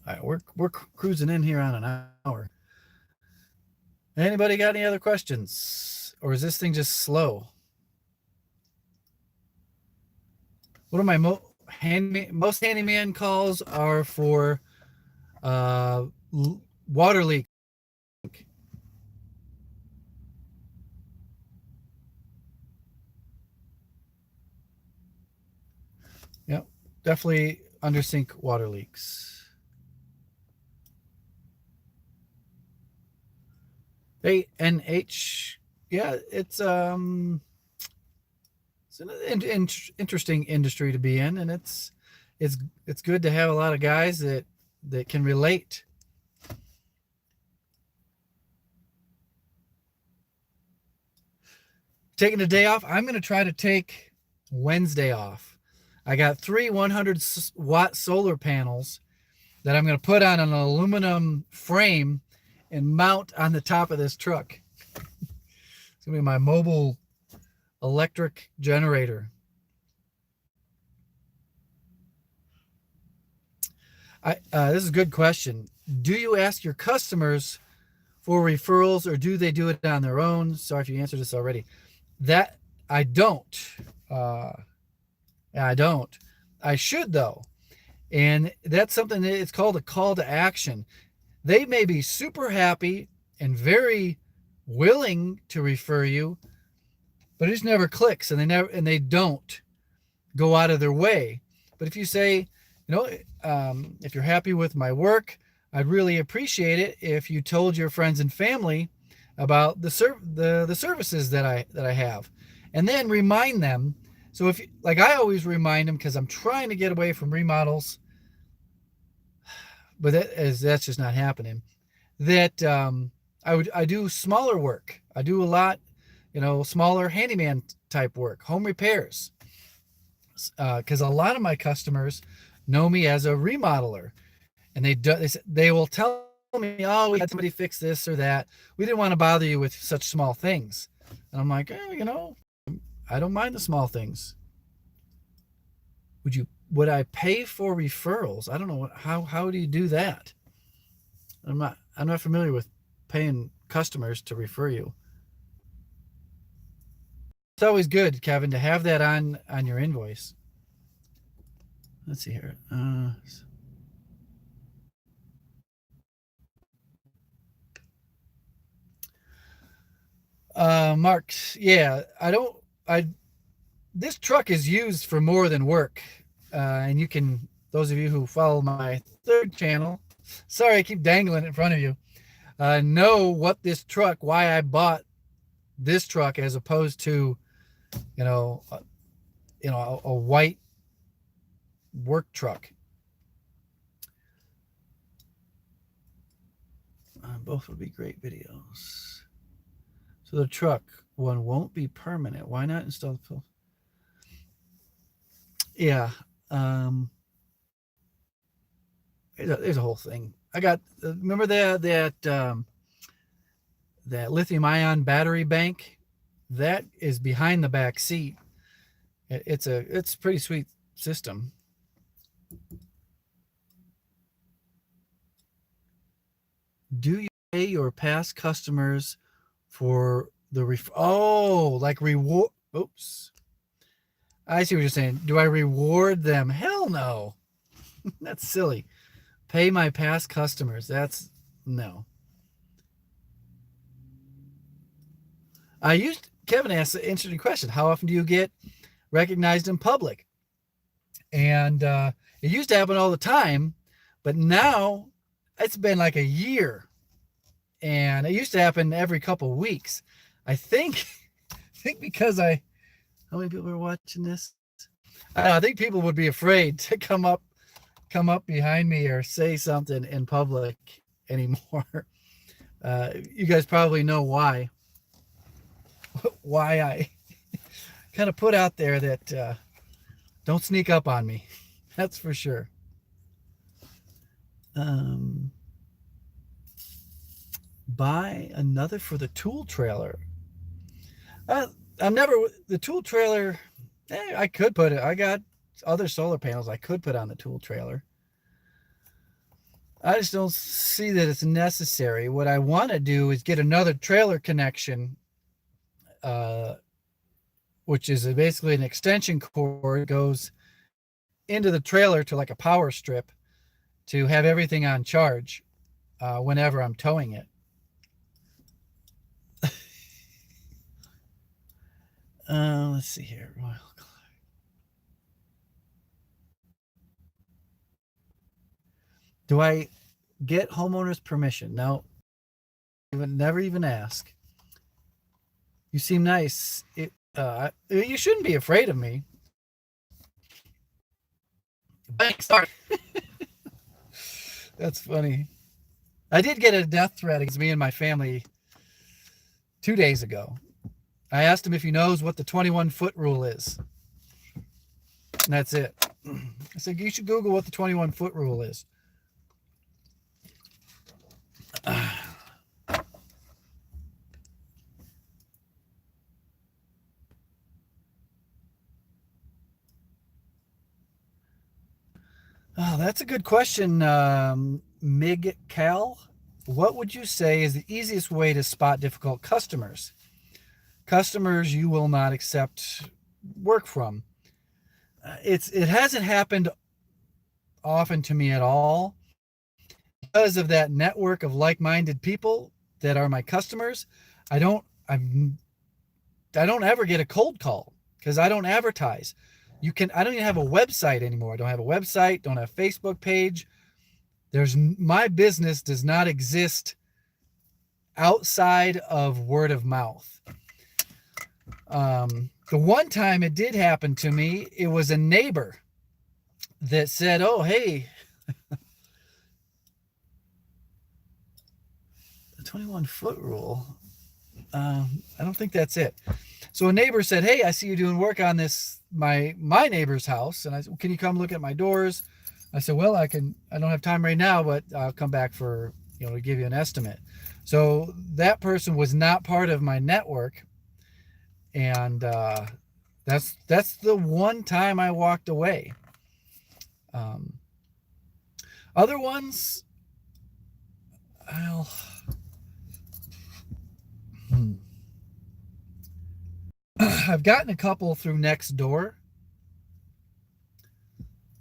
All right, we're cruising in here on an hour. Anybody got any other questions? Or is this thing just slow? One of my most handyman calls are for water leak. Yep, definitely under sink water leaks. ANH, yeah, it's an interesting industry to be in, and it's good to have a lot of guys that can relate. Taking a day off. I'm going to try to take Wednesday off. I got 3 100-watt solar panels that I'm going to put on an aluminum frame and mount on the top of this truck. It's going to be my mobile electric generator. This is a good question. Do you ask your customers for referrals, or do they do it on their own? Sorry if you answered this already. That I don't. Uh, I don't. I should though, and that's something that it's called a call to action. They may be super happy and very willing to refer you, but it just never clicks, and they don't go out of their way. But if you say, if you're happy with my work, I'd really appreciate it if you told your friends and family about the services that I have, and then remind them. So if like I always remind them because I'm trying to get away from remodels, but that's just not happening. That I do smaller work. I do a lot, smaller handyman type work, home repairs, because a lot of my customers know me as a remodeler, and they will tell me, oh, we had somebody fix this or that. We didn't want to bother you with such small things. And I'm like, I don't mind the small things. Would I pay for referrals? I don't know how do you do that? I'm not familiar with paying customers to refer you. It's always good, Kevin, to have that on your invoice. Let's see here. Mark, yeah, this truck is used for more than work. And those of you who follow my third channel, sorry, I keep dangling in front of you, know why I bought this truck as opposed to, a white work truck. Both would be great videos. So the truck one won't be permanent. Why not install the Yeah. There's a whole thing. I got, remember that lithium ion battery bank that is behind the back seat. It's a pretty sweet system. Do you pay your past customers for the like reward? Oops. I see what you're saying. Do I reward them? Hell no. That's silly. Pay my past customers. That's no. Kevin asked an interesting question. How often do you get recognized in public? And it used to happen all the time, but now it's been like a year, and it used to happen every couple of weeks. I think because how many people are watching this? I think people would be afraid to come up behind me or say something in public anymore. You guys probably know why I kind of put out there that don't sneak up on me. That's for sure. Buy another for the tool trailer. The tool trailer. I could put it. I got other solar panels I could put on the tool trailer. I just don't see that it's necessary. What I want to do is get another trailer connection, which is basically an extension cord, goes into the trailer to like a power strip to have everything on charge whenever I'm towing it. Let's see here. Do I get homeowners permission? No. Never even ask. You seem nice. You shouldn't be afraid of me. Thanks. Sorry. That's funny. I did get a death threat against me and my family 2 days ago. I asked him if he knows what the 21-foot rule is. And that's it. I said, you should Google what the 21-foot rule is. Oh, that's a good question, Mig Cal. What would you say is the easiest way to spot difficult customers? Customers you will not accept work from. It hasn't happened often to me at all because of that network of like-minded people that are my customers. I don't I'm I don't ever get a cold call because I don't advertise. I don't even have a website anymore. I don't have a website, don't have a Facebook page. My business does not exist outside of word of mouth. The one time it did happen to me, it was a neighbor that said, "Oh, hey, the 21-foot rule. I don't think that's it." So a neighbor said, "Hey, I see you doing work on this my neighbor's house," and I said, "Can you come look at my doors?" I said, "Well, I can. I don't have time right now, but I'll come back for to give you an estimate." So that person was not part of my network, and that's the one time I walked away. Other ones, I've gotten a couple through Nextdoor,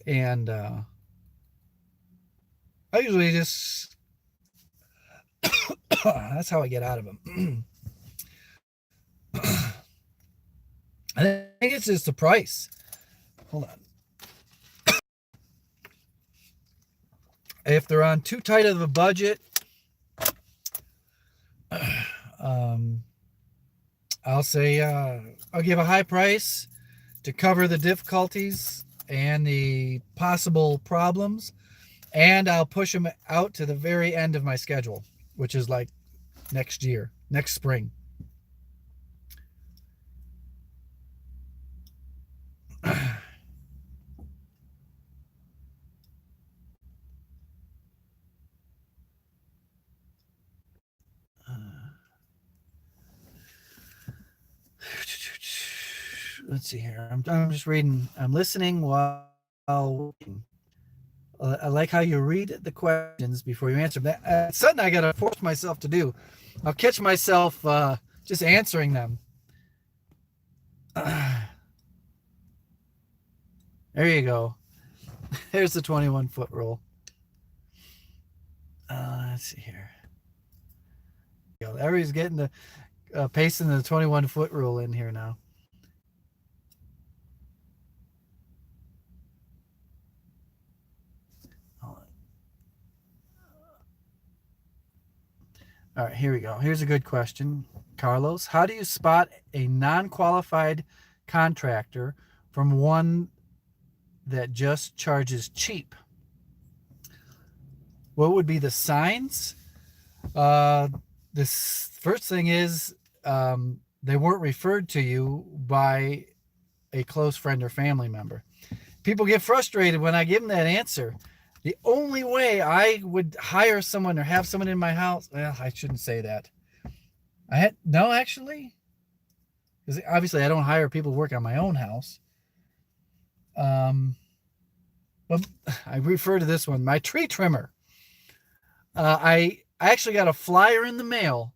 and I usually just that's how I get out of them. I think it's just the price. Hold on. If they're on too tight of a budget, I'll say I'll give a high price to cover the difficulties and the possible problems, and I'll push them out to the very end of my schedule, which is like next spring. Let's see here. I'm just reading. I'm listening while working. I like how you read the questions before you answer them. That's something I got to force myself to do. I'll catch myself just answering them. There you go. There's the 21-foot rule. Let's see here. Everybody's getting the pasting the 21-foot rule in here now. All right, here we go. Here's a good question, Carlos. How do you spot a non-qualified contractor from one that just charges cheap? What would be the signs? This first thing is they weren't referred to you by a close friend or family member. People get frustrated when I give them that answer. The only way I would hire someone or have someone in my house, well, I shouldn't say that. Actually, because obviously I don't hire people to work on my own house. But I refer to this one, my tree trimmer. I actually got a flyer in the mail,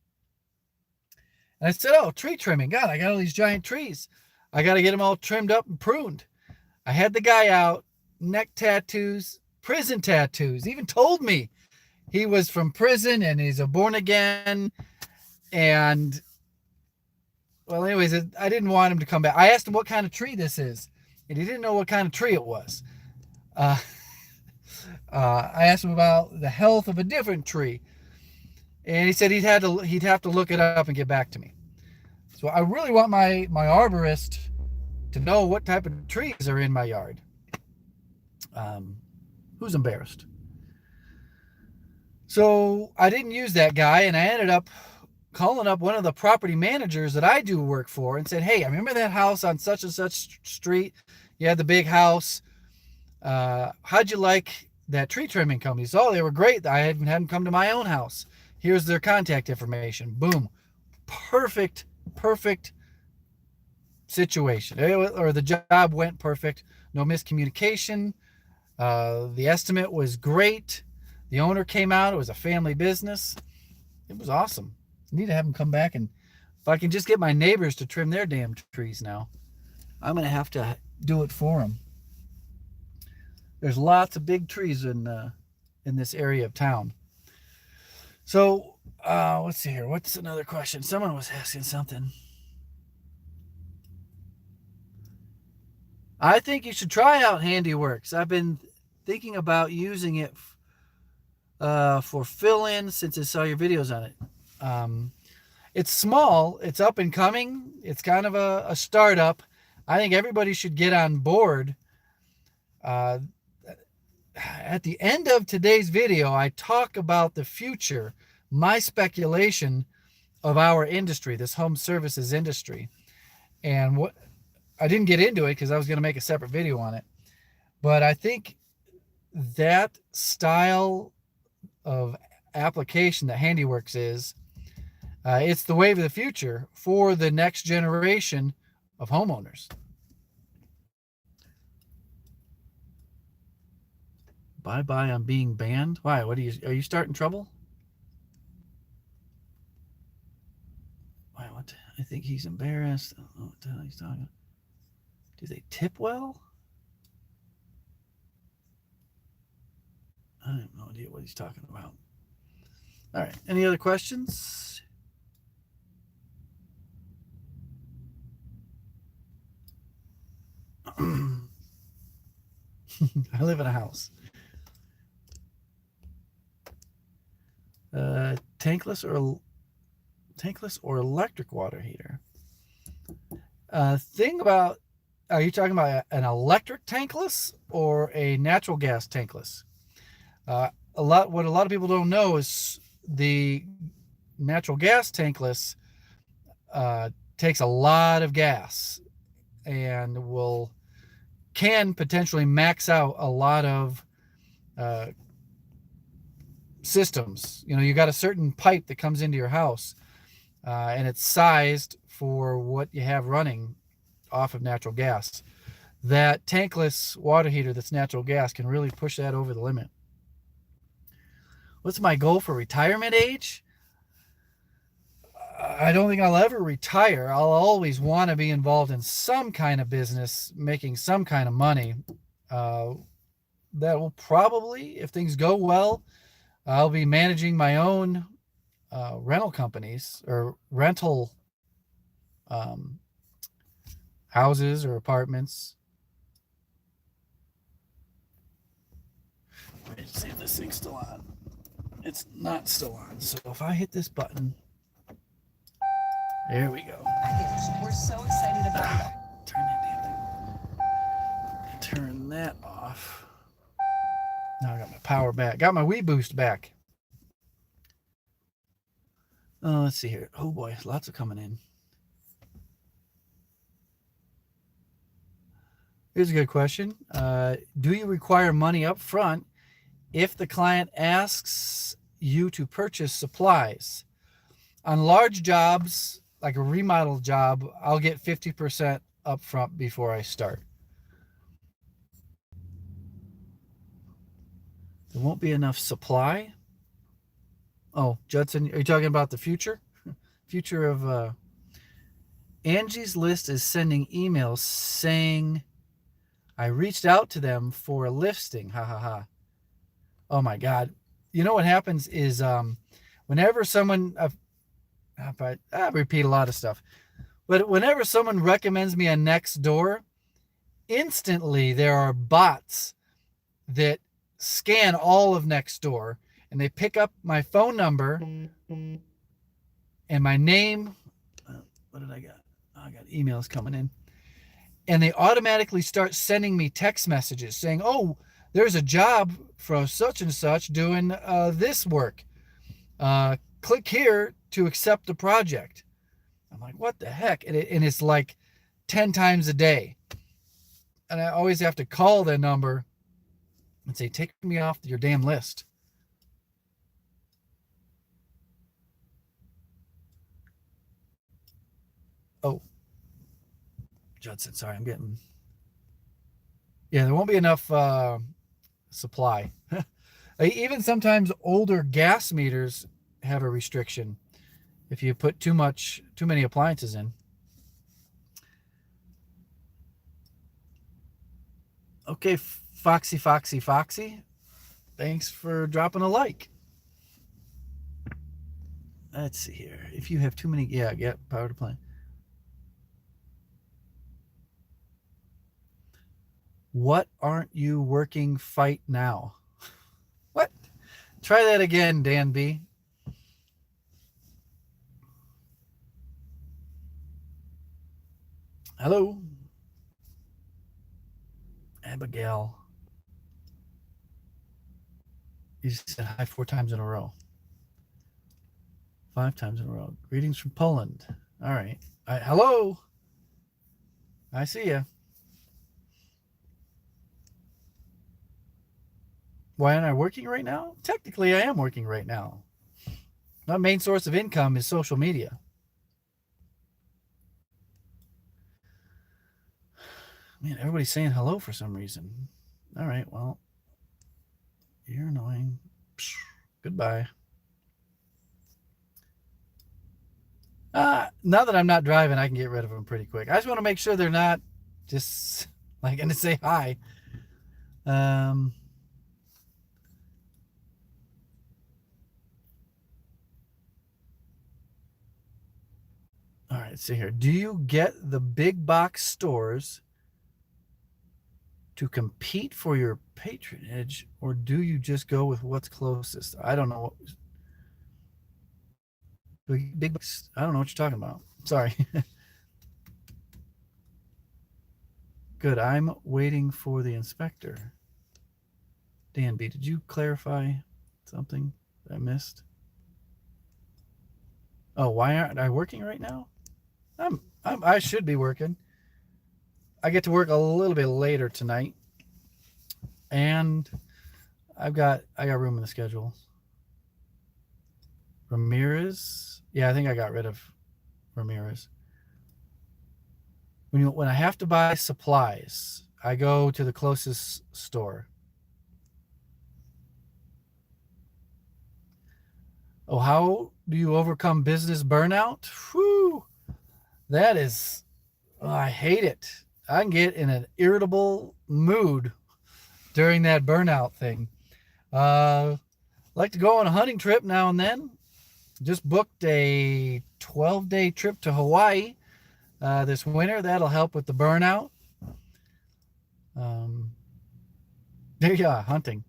and I said, "Oh, tree trimming. God, I got all these giant trees. I got to get them all trimmed up and pruned." I had the guy out, neck tattoos, prison tattoos. He even told me he was from prison and he's a born again. And well, anyways, I didn't want him to come back. I asked him what kind of tree this is, and he didn't know what kind of tree it was. I asked him about the health of a different tree, and he said he'd have to look it up and get back to me. So I really want my arborist to know what type of trees are in my yard. Who's embarrassed? So I didn't use that guy, and I ended up calling up one of the property managers that I do work for and said, "Hey, I remember that house on such and such street. You had the big house. How'd you like that tree trimming company?" He said, "Oh, they were great. I hadn't had them come to my own house. Here's their contact information." Boom. Perfect situation. Or the job went perfect. No miscommunication. The estimate was great. The owner came out. It was a family business. It was awesome. I need to have him come back, and if I can just get my neighbors to trim their damn trees now, I'm going to have to do it for them. There's lots of big trees in this area of town. So let's see here. What's another question? Someone was asking something. I think you should try out Handyworks. I've been thinking about using it for fill-in since I saw your videos on it. It's small. It's up and coming. It's kind of a startup. I think everybody should get on board. At the end of today's video, I talk about the future, my speculation of our industry, this home services industry. And what I didn't get into it because I was going to make a separate video on it. But I think that style of application that Handyworks is, it's the wave of the future for the next generation of homeowners. Bye-bye, I'm being banned. Why? Are you starting trouble? Why, what? I think he's embarrassed. I don't know what the hell he's talking. Do they tip well? I have no idea what he's talking about. All right. Any other questions? I live in a house. Tankless or electric water heater. Thing about, are you talking about an electric tankless or a natural gas tankless? What a lot of people don't know is the natural gas tankless takes a lot of gas and can potentially max out a lot of systems. You got a certain pipe that comes into your house, and it's sized for what you have running off of natural gas. That tankless water heater that's natural gas can really push that over the limit. What's my goal for retirement age? I don't think I'll ever retire. I'll always want to be involved in some kind of business, making some kind of money. That will probably, if things go well, I'll be managing my own rental companies or rental houses or apartments. Let's see if this thing's still on. It's not still on. So if I hit this button, there we go. We're so excited about it. Turn that damn thing. Turn that off. Now I got my power back. Got my Wii Boost back. Let's see here. Oh boy, lots of coming in. Here's a good question. Do you require money up front if the client asks you to purchase supplies? On large jobs, like a remodel job, I'll get 50% up front before I start. There won't be enough supply. Oh, Judson, are you talking about the future? Future of Angie's List is sending emails saying I reached out to them for a listing. Ha ha ha. Oh my God. You know what happens is whenever someone, I repeat a lot of stuff, but whenever someone recommends me a Nextdoor, instantly there are bots that scan all of Nextdoor and they pick up my phone number and my name. What did I got? Oh, I got emails coming in. And they automatically start sending me text messages saying, oh, there's a job for such and such doing this work. Click here to accept the project. I'm like, what the heck? And it's like 10 times a day. And I always have to call their number and say, take me off your damn list. Oh, Judson, sorry, I'm getting... Yeah, there won't be enough supply. Even sometimes older gas meters have a restriction if you put too many appliances in. Okay, Foxy. Thanks for dropping a like. Let's see here. If you have too many, yeah, power to plant. What aren't you working fight now? What? Try that again, Dan B. Hello. Abigail. You said hi 4 times in a row. 5 times in a row. Greetings from Poland. All right. Hello. I see you. Why aren't I working right now? Technically, I am working right now. My main source of income is social media. Man, everybody's saying hello for some reason. All right, well, you're annoying. Psh, goodbye. Now that I'm not driving, I can get rid of them pretty quick. I just want to make sure they're not just like going to say hi. All right, let's see here. Do you get the big box stores to compete for your patronage, or do you just go with what's closest? I don't know. Big box. I don't know what you're talking about. Sorry. Good. I'm waiting for the inspector. Dan B, did you clarify something I missed? Oh, why aren't I working right now? I should be working. I get to work a little bit later tonight, and I got room in the schedule. Ramirez, yeah, I think I got rid of Ramirez. When I have to buy supplies, I go to the closest store. Oh, how do you overcome business burnout? Whew, that is, I hate it. I can get in an irritable mood during that burnout thing. Like to go on a hunting trip now and then. Just booked a 12-day trip to Hawaii this winter. That'll help with the burnout. Yeah, hunting.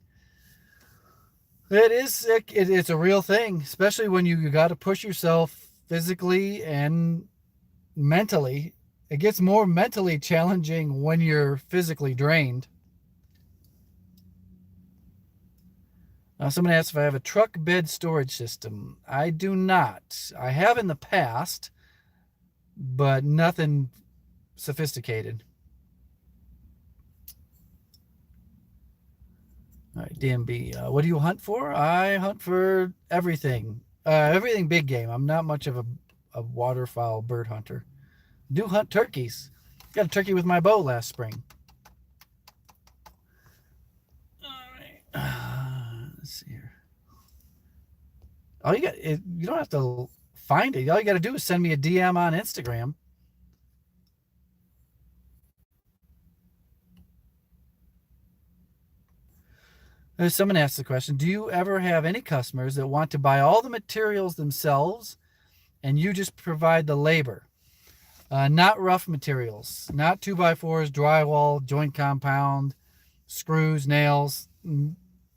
It's a real thing, especially when you got to push yourself physically and mentally. It gets more mentally challenging when you're physically drained. Someone asked if I have a truck bed storage system. I do not. I have in the past, but nothing sophisticated. All right, DMB. What do you hunt for? I hunt for everything. Everything big game. I'm not much of a waterfowl bird hunter. I do hunt turkeys. Got a turkey with my bow last spring. All right. Let's see here. You don't have to find it. All you got to do is send me a DM on Instagram. Someone asked the question, do you ever have any customers that want to buy all the materials themselves and you just provide the labor? Not rough materials, not 2x4s, drywall, joint compound, screws, nails,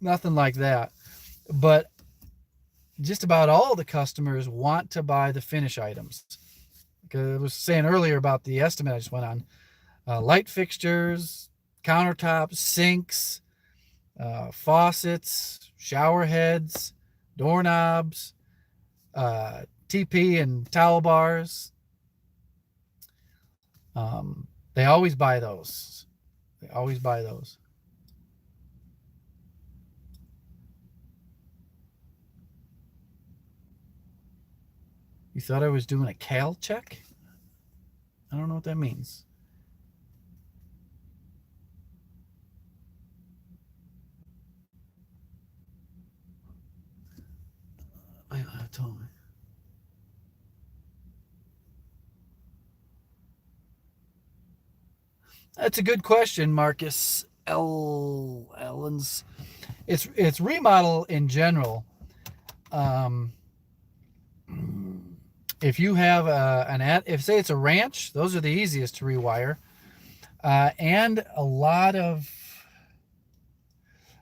nothing like that. But just about all the customers want to buy the finish items. Because I was saying earlier about the estimate I just went on. Light fixtures, countertops, sinks, faucets, shower heads, doorknobs, TP and towel bars. They always buy those. They always buy those. You thought I was doing a cal check? I don't know what that means. That's a good question, Marcus Ellens. It's remodel in general. Um, if you have if say it's a ranch, those are the easiest to rewire, and a lot of.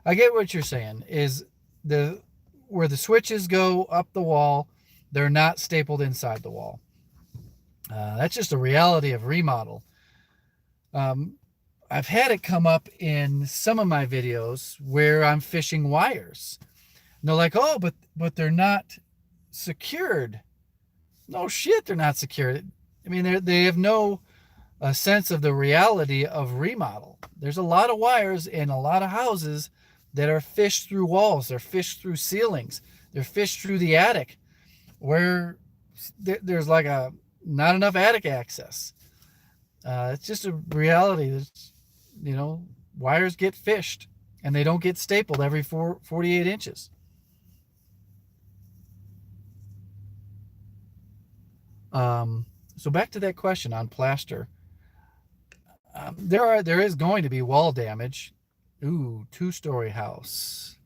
I get what you're saying. Is the where the switches go up the wall, they're not stapled inside the wall. That's just a reality of remodel. Um, I've had it come up in some of my videos where I'm fishing wires. And they're like, oh, but they're not secured. No shit, they're not secured. I mean, they have no sense of the reality of remodel. There's a lot of wires in a lot of houses that are fished through walls. They're fished through ceilings. They're fished through the attic, where there's like a not enough attic access. It's just a reality. That's, wires get fished, and they don't get stapled every 48 inches. So back to that question on plaster. There is going to be wall damage. Ooh, 2-story house.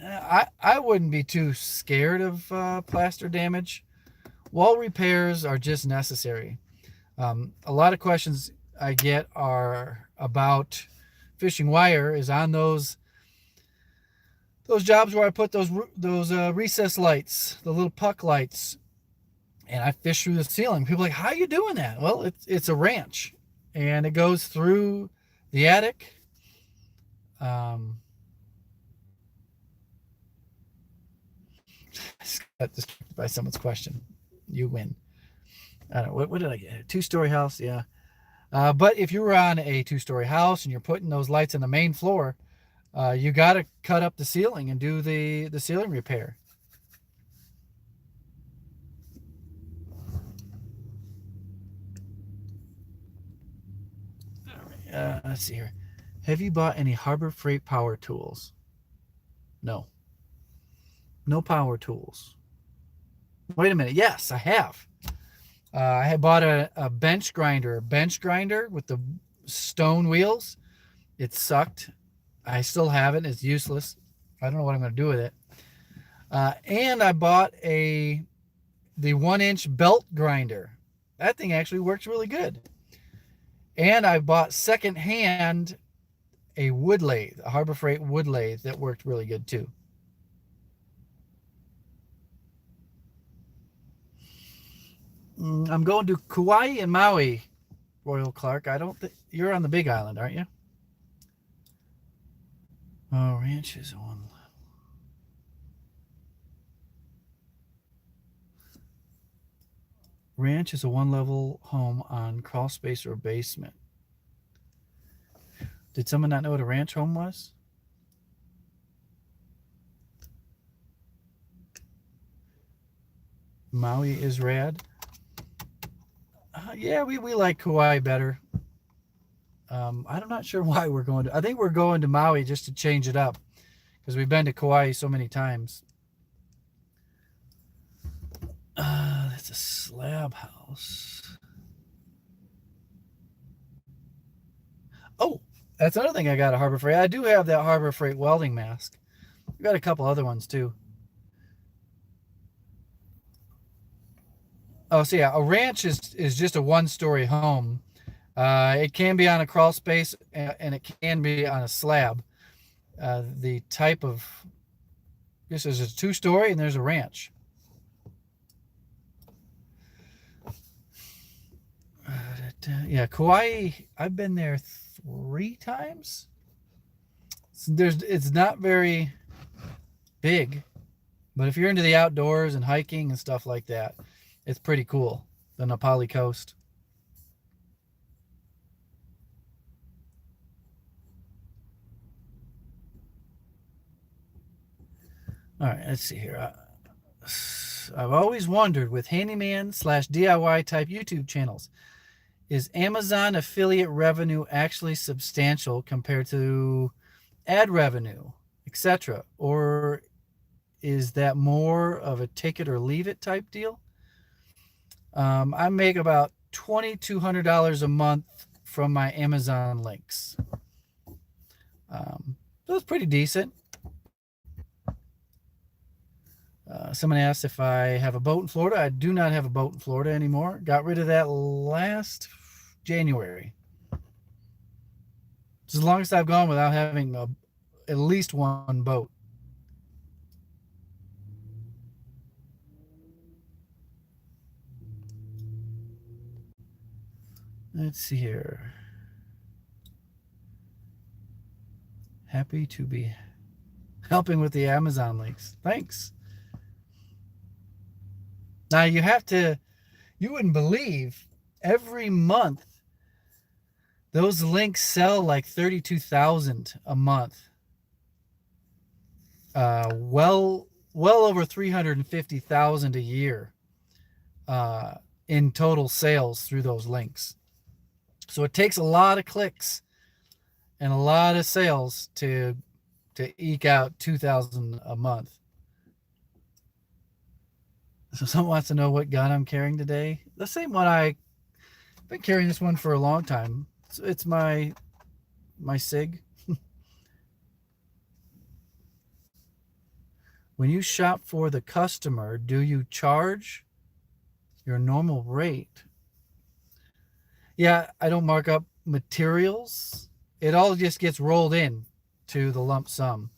I wouldn't be too scared of plaster damage. Wall repairs are just necessary. A lot of questions I get are about fishing wire is on those jobs where I put those recess lights, the little puck lights, and I fish through the ceiling. People are like, how are you doing that? Well, it's a ranch, and it goes through the attic. Got distracted by someone's question. You win. I don't know. What did I get? A 2-story house? Yeah. But if you were on a 2-story house and you're putting those lights in the main floor, you got to cut up the ceiling and do the ceiling repair. Let's see here. Have you bought any Harbor Freight power tools? No. No power tools. Wait a minute. Yes, I have. I had bought a bench grinder with the stone wheels. It sucked. I still have it. It's useless. I don't know what I'm going to do with it. And I bought the 1-inch belt grinder. That thing actually works really good. And I bought secondhand a wood lathe, a Harbor Freight wood lathe that worked really good too. I'm going to Kauai and Maui, Royal Clark. I don't think you're on the Big Island, aren't you? Oh, ranch is on. Ranch is a 1-level home on crawl space or basement. Did someone not know what a ranch home was? Maui is rad. Yeah, we like Kauai better. I'm not sure why we're going to. I think we're going to Maui just to change it up because we've been to Kauai so many times. That's a slab house. Oh, that's another thing I got at Harbor Freight. I do have that Harbor Freight welding mask. I got a couple other ones too. Oh, so yeah, a ranch is just a 1-story home. It can be on a crawl space and it can be on a slab. The type of this is a 2-story and there's a ranch. Yeah, Kauai. I've been there 3 times. It's not very big, but if you're into the outdoors and hiking and stuff like that, it's pretty cool. The Na Pali coast. All right, let's see here. I've always wondered with handyman/DIY type YouTube channels, is Amazon affiliate revenue actually substantial compared to ad revenue, etc.? Or is that more of a take it or leave it type deal? I make about $2,200 a month from my Amazon links. So it's pretty decent. Someone asked if I have a boat in Florida. I do not have a boat in Florida anymore. Got rid of that last January. It's as long as I've gone without having at least one boat. Let's see here. Happy to be helping with the Amazon links. Thanks. Now you wouldn't believe, every month those links sell like 32,000 a month. Well over 350,000 a year in total sales through those links. So it takes a lot of clicks and a lot of sales to eke out 2,000 a month. So someone wants to know what gun I'm carrying today. The same one. I've been carrying this one for a long time. It's my SIG. When you shop for the customer, do you charge your normal rate? Yeah, I don't mark up materials. It all just gets rolled in to the lump sum.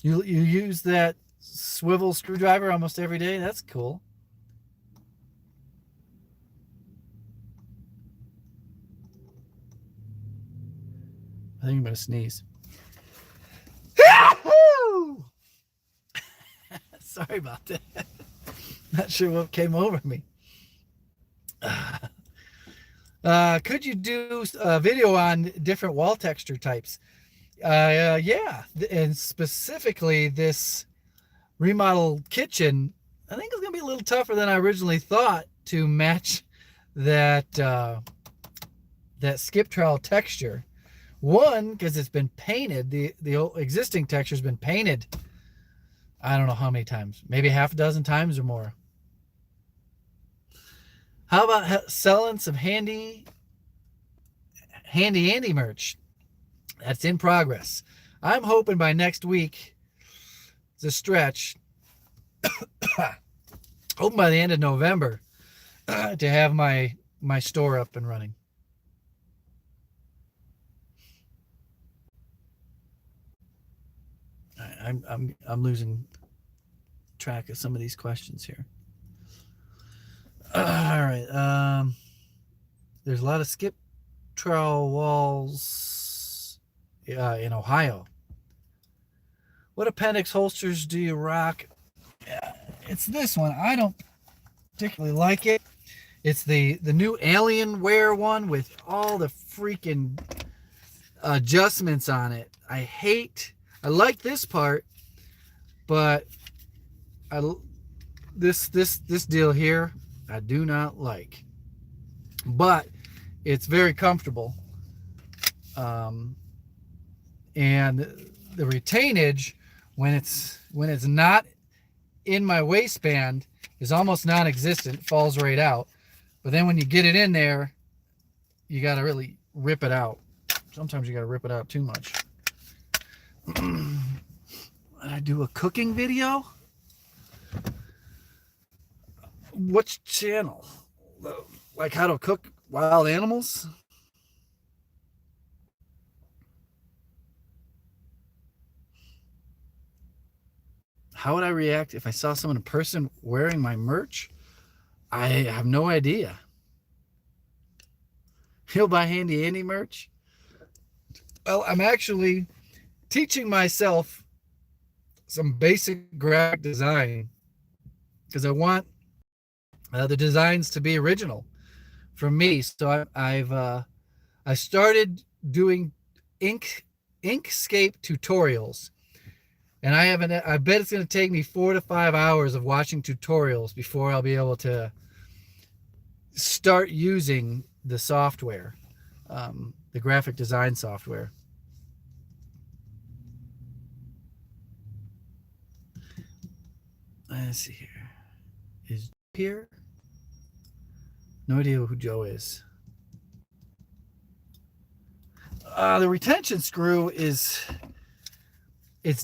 You use that swivel screwdriver almost every day? That's cool. I think I'm going to sneeze. Sorry about that. Not sure what came over me. Could you do a video on different wall texture types? Yeah, and specifically this remodel kitchen, I think it's gonna be a little tougher than I originally thought to match that that skip trowel texture. One, because it's been painted. The old existing texture's been painted, I don't know how many times, maybe half a dozen times or more. How about selling some handy Andy merch? That's in progress. I'm hoping by next week, it's a stretch, hoping by the end of November to have my store up and running. I'm losing track of some of these questions here. All right. There's a lot of skip trowel walls in Ohio. What appendix holsters do you rock? It's this one. I don't particularly like it. It's the new Alienware one with all the freaking adjustments on it. I like this part, but this deal here I do not like. But it's very comfortable. And the retainage, when it's not in my waistband, is almost non-existent, falls right out. But then when you get it in there, you got to really rip it out. Sometimes you got to rip it out too much. I do a cooking video. Which channel? Like how to cook wild animals? How would I react if I saw someone in person wearing my merch? I have no idea. He'll buy Handy Andy merch? Well, I'm actually teaching myself some basic graphic design because I want the designs to be original from me. So I started doing Inkscape tutorials, and I bet it's going to take me 4 to 5 hours of watching tutorials before I'll be able to start using the software, the graphic design software. Let's see here. Is Joe here? No idea who Joe is. The retention screw it's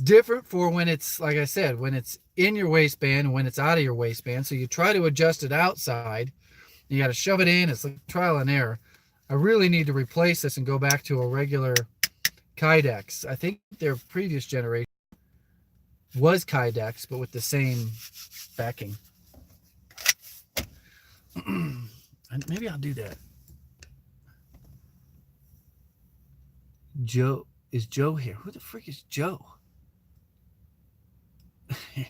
different for when it's, like I said, when it's in your waistband and when it's out of your waistband. So you try to adjust it outside. You got to shove it in. It's like trial and error. I really need to replace this and go back to a regular Kydex. I think their previous generation was Kydex, but with the same backing. Maybe I'll do that. Joe, is Joe here? Who the freak is Joe?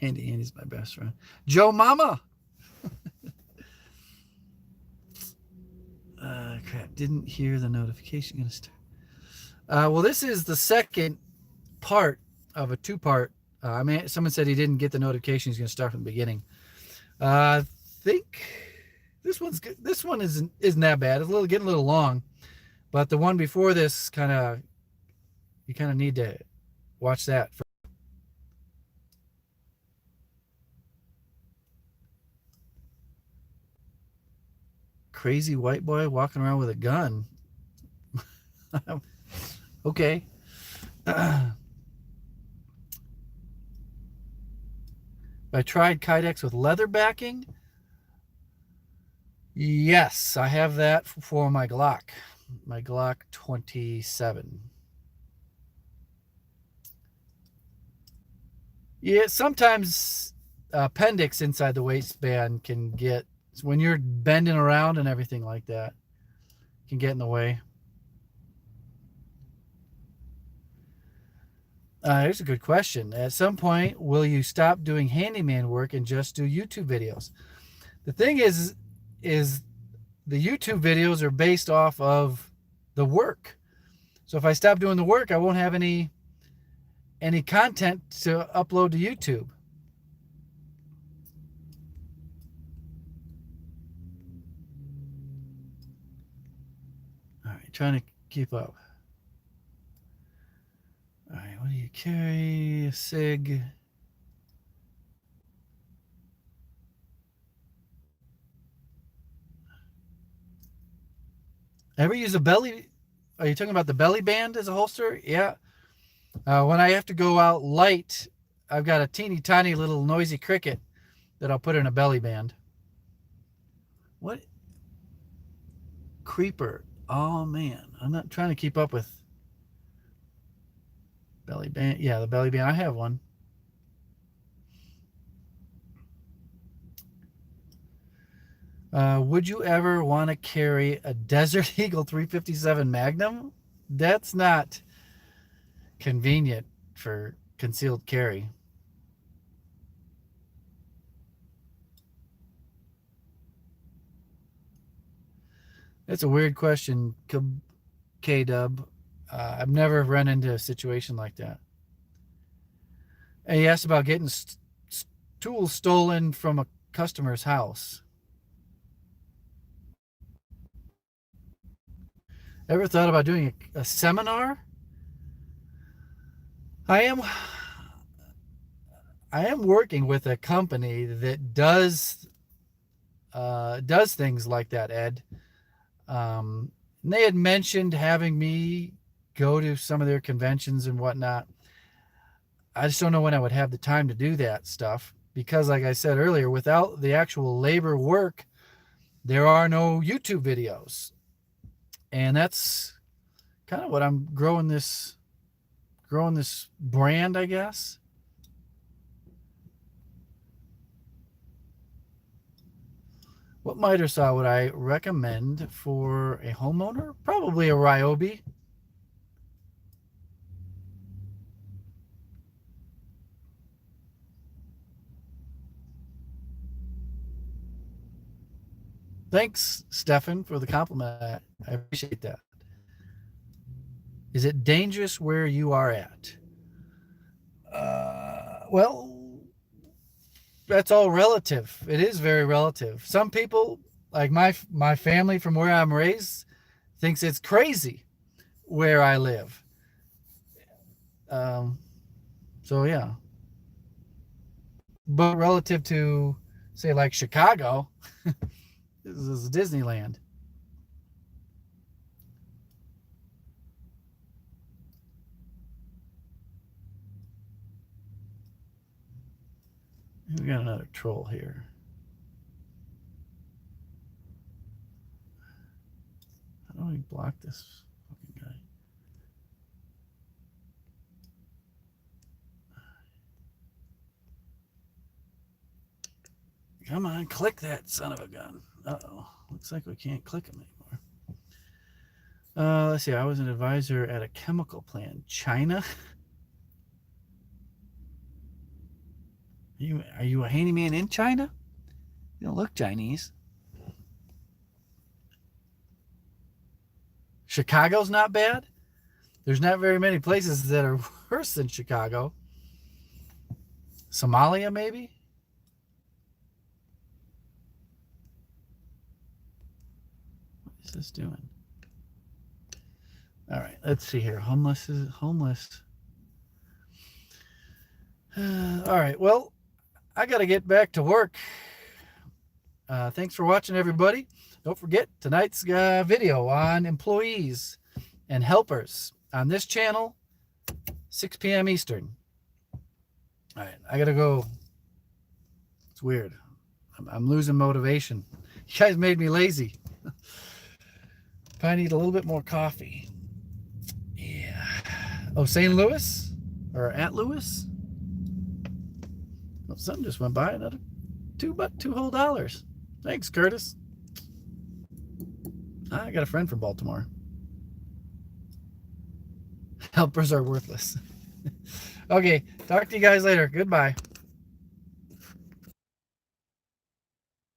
Andy's my best friend. Joe Mama. Crap, didn't hear the notification. Gonna start. Well, this is the second part of a two-part. Someone said he didn't get the notification. He's going to start from the beginning. I think this one's good. This one isn't that bad. It's getting a little long, but the one before this you kind of need to watch that. Crazy white boy walking around with a gun. Okay. I tried Kydex with leather backing. Yes, I have that for my Glock 27. Yeah, sometimes appendix inside the waistband can get, when you're bending around and everything like that, can get in the way. Here's a good question. At some point, will you stop doing handyman work and just do YouTube videos? The thing is the YouTube videos are based off of the work. So if I stop doing the work, I won't have any content to upload to YouTube. All right, trying to keep up. All right, what do you carry? A SIG. Ever use a belly? Are you talking about the belly band as a holster? Yeah. When I have to go out light, I've got a teeny tiny little noisy cricket that I'll put in a belly band. What? Creeper. Oh, man. I'm not trying to keep up with belly band. Yeah, the belly band. I have one. Would you ever want to carry a Desert Eagle 357 Magnum? That's not convenient for concealed carry. That's a weird question, K-Dub. I've never run into a situation like that. And he asked about getting tools stolen from a customer's house. Ever thought about doing a seminar? I am working with a company that does things like that, Ed. They had mentioned having me go to some of their conventions and whatnot. I just don't know when I would have the time to do that stuff because, like I said earlier, without the actual labor work, there are no YouTube videos. And that's kind of what I'm growing this brand, I guess. What miter saw would I recommend for a homeowner? Probably a Ryobi. Thanks, Stefan, for the compliment. I appreciate that. Is it dangerous where you are at? Well, that's all relative. It is very relative. Some people, like my family from where I'm raised, thinks it's crazy where I live. So yeah. But relative to, say, like Chicago, this is Disneyland. We got another troll here. How do we block this fucking guy? Come on, click that son of a gun. Uh-oh. Looks like we can't click him anymore. Let's see. I was an advisor at a chemical plant. China? Are you a handyman in China? You don't look Chinese. Chicago's not bad. There's not very many places that are worse than Chicago. Somalia, maybe? What is this doing? All right, let's see here. Homeless is homeless. All right, well, I got to get back to work. Thanks for watching, everybody. Don't forget tonight's video on employees and helpers on this channel, 6 p.m. Eastern. All right, I got to go. It's weird. I'm losing motivation. You guys made me lazy. I need a little bit more coffee. Yeah. Oh, St. Louis? Or at Louis? Well, something just went by. Another $2 whole. Thanks, Curtis. I got a friend from Baltimore. Helpers are worthless. Okay, talk to you guys later. Goodbye.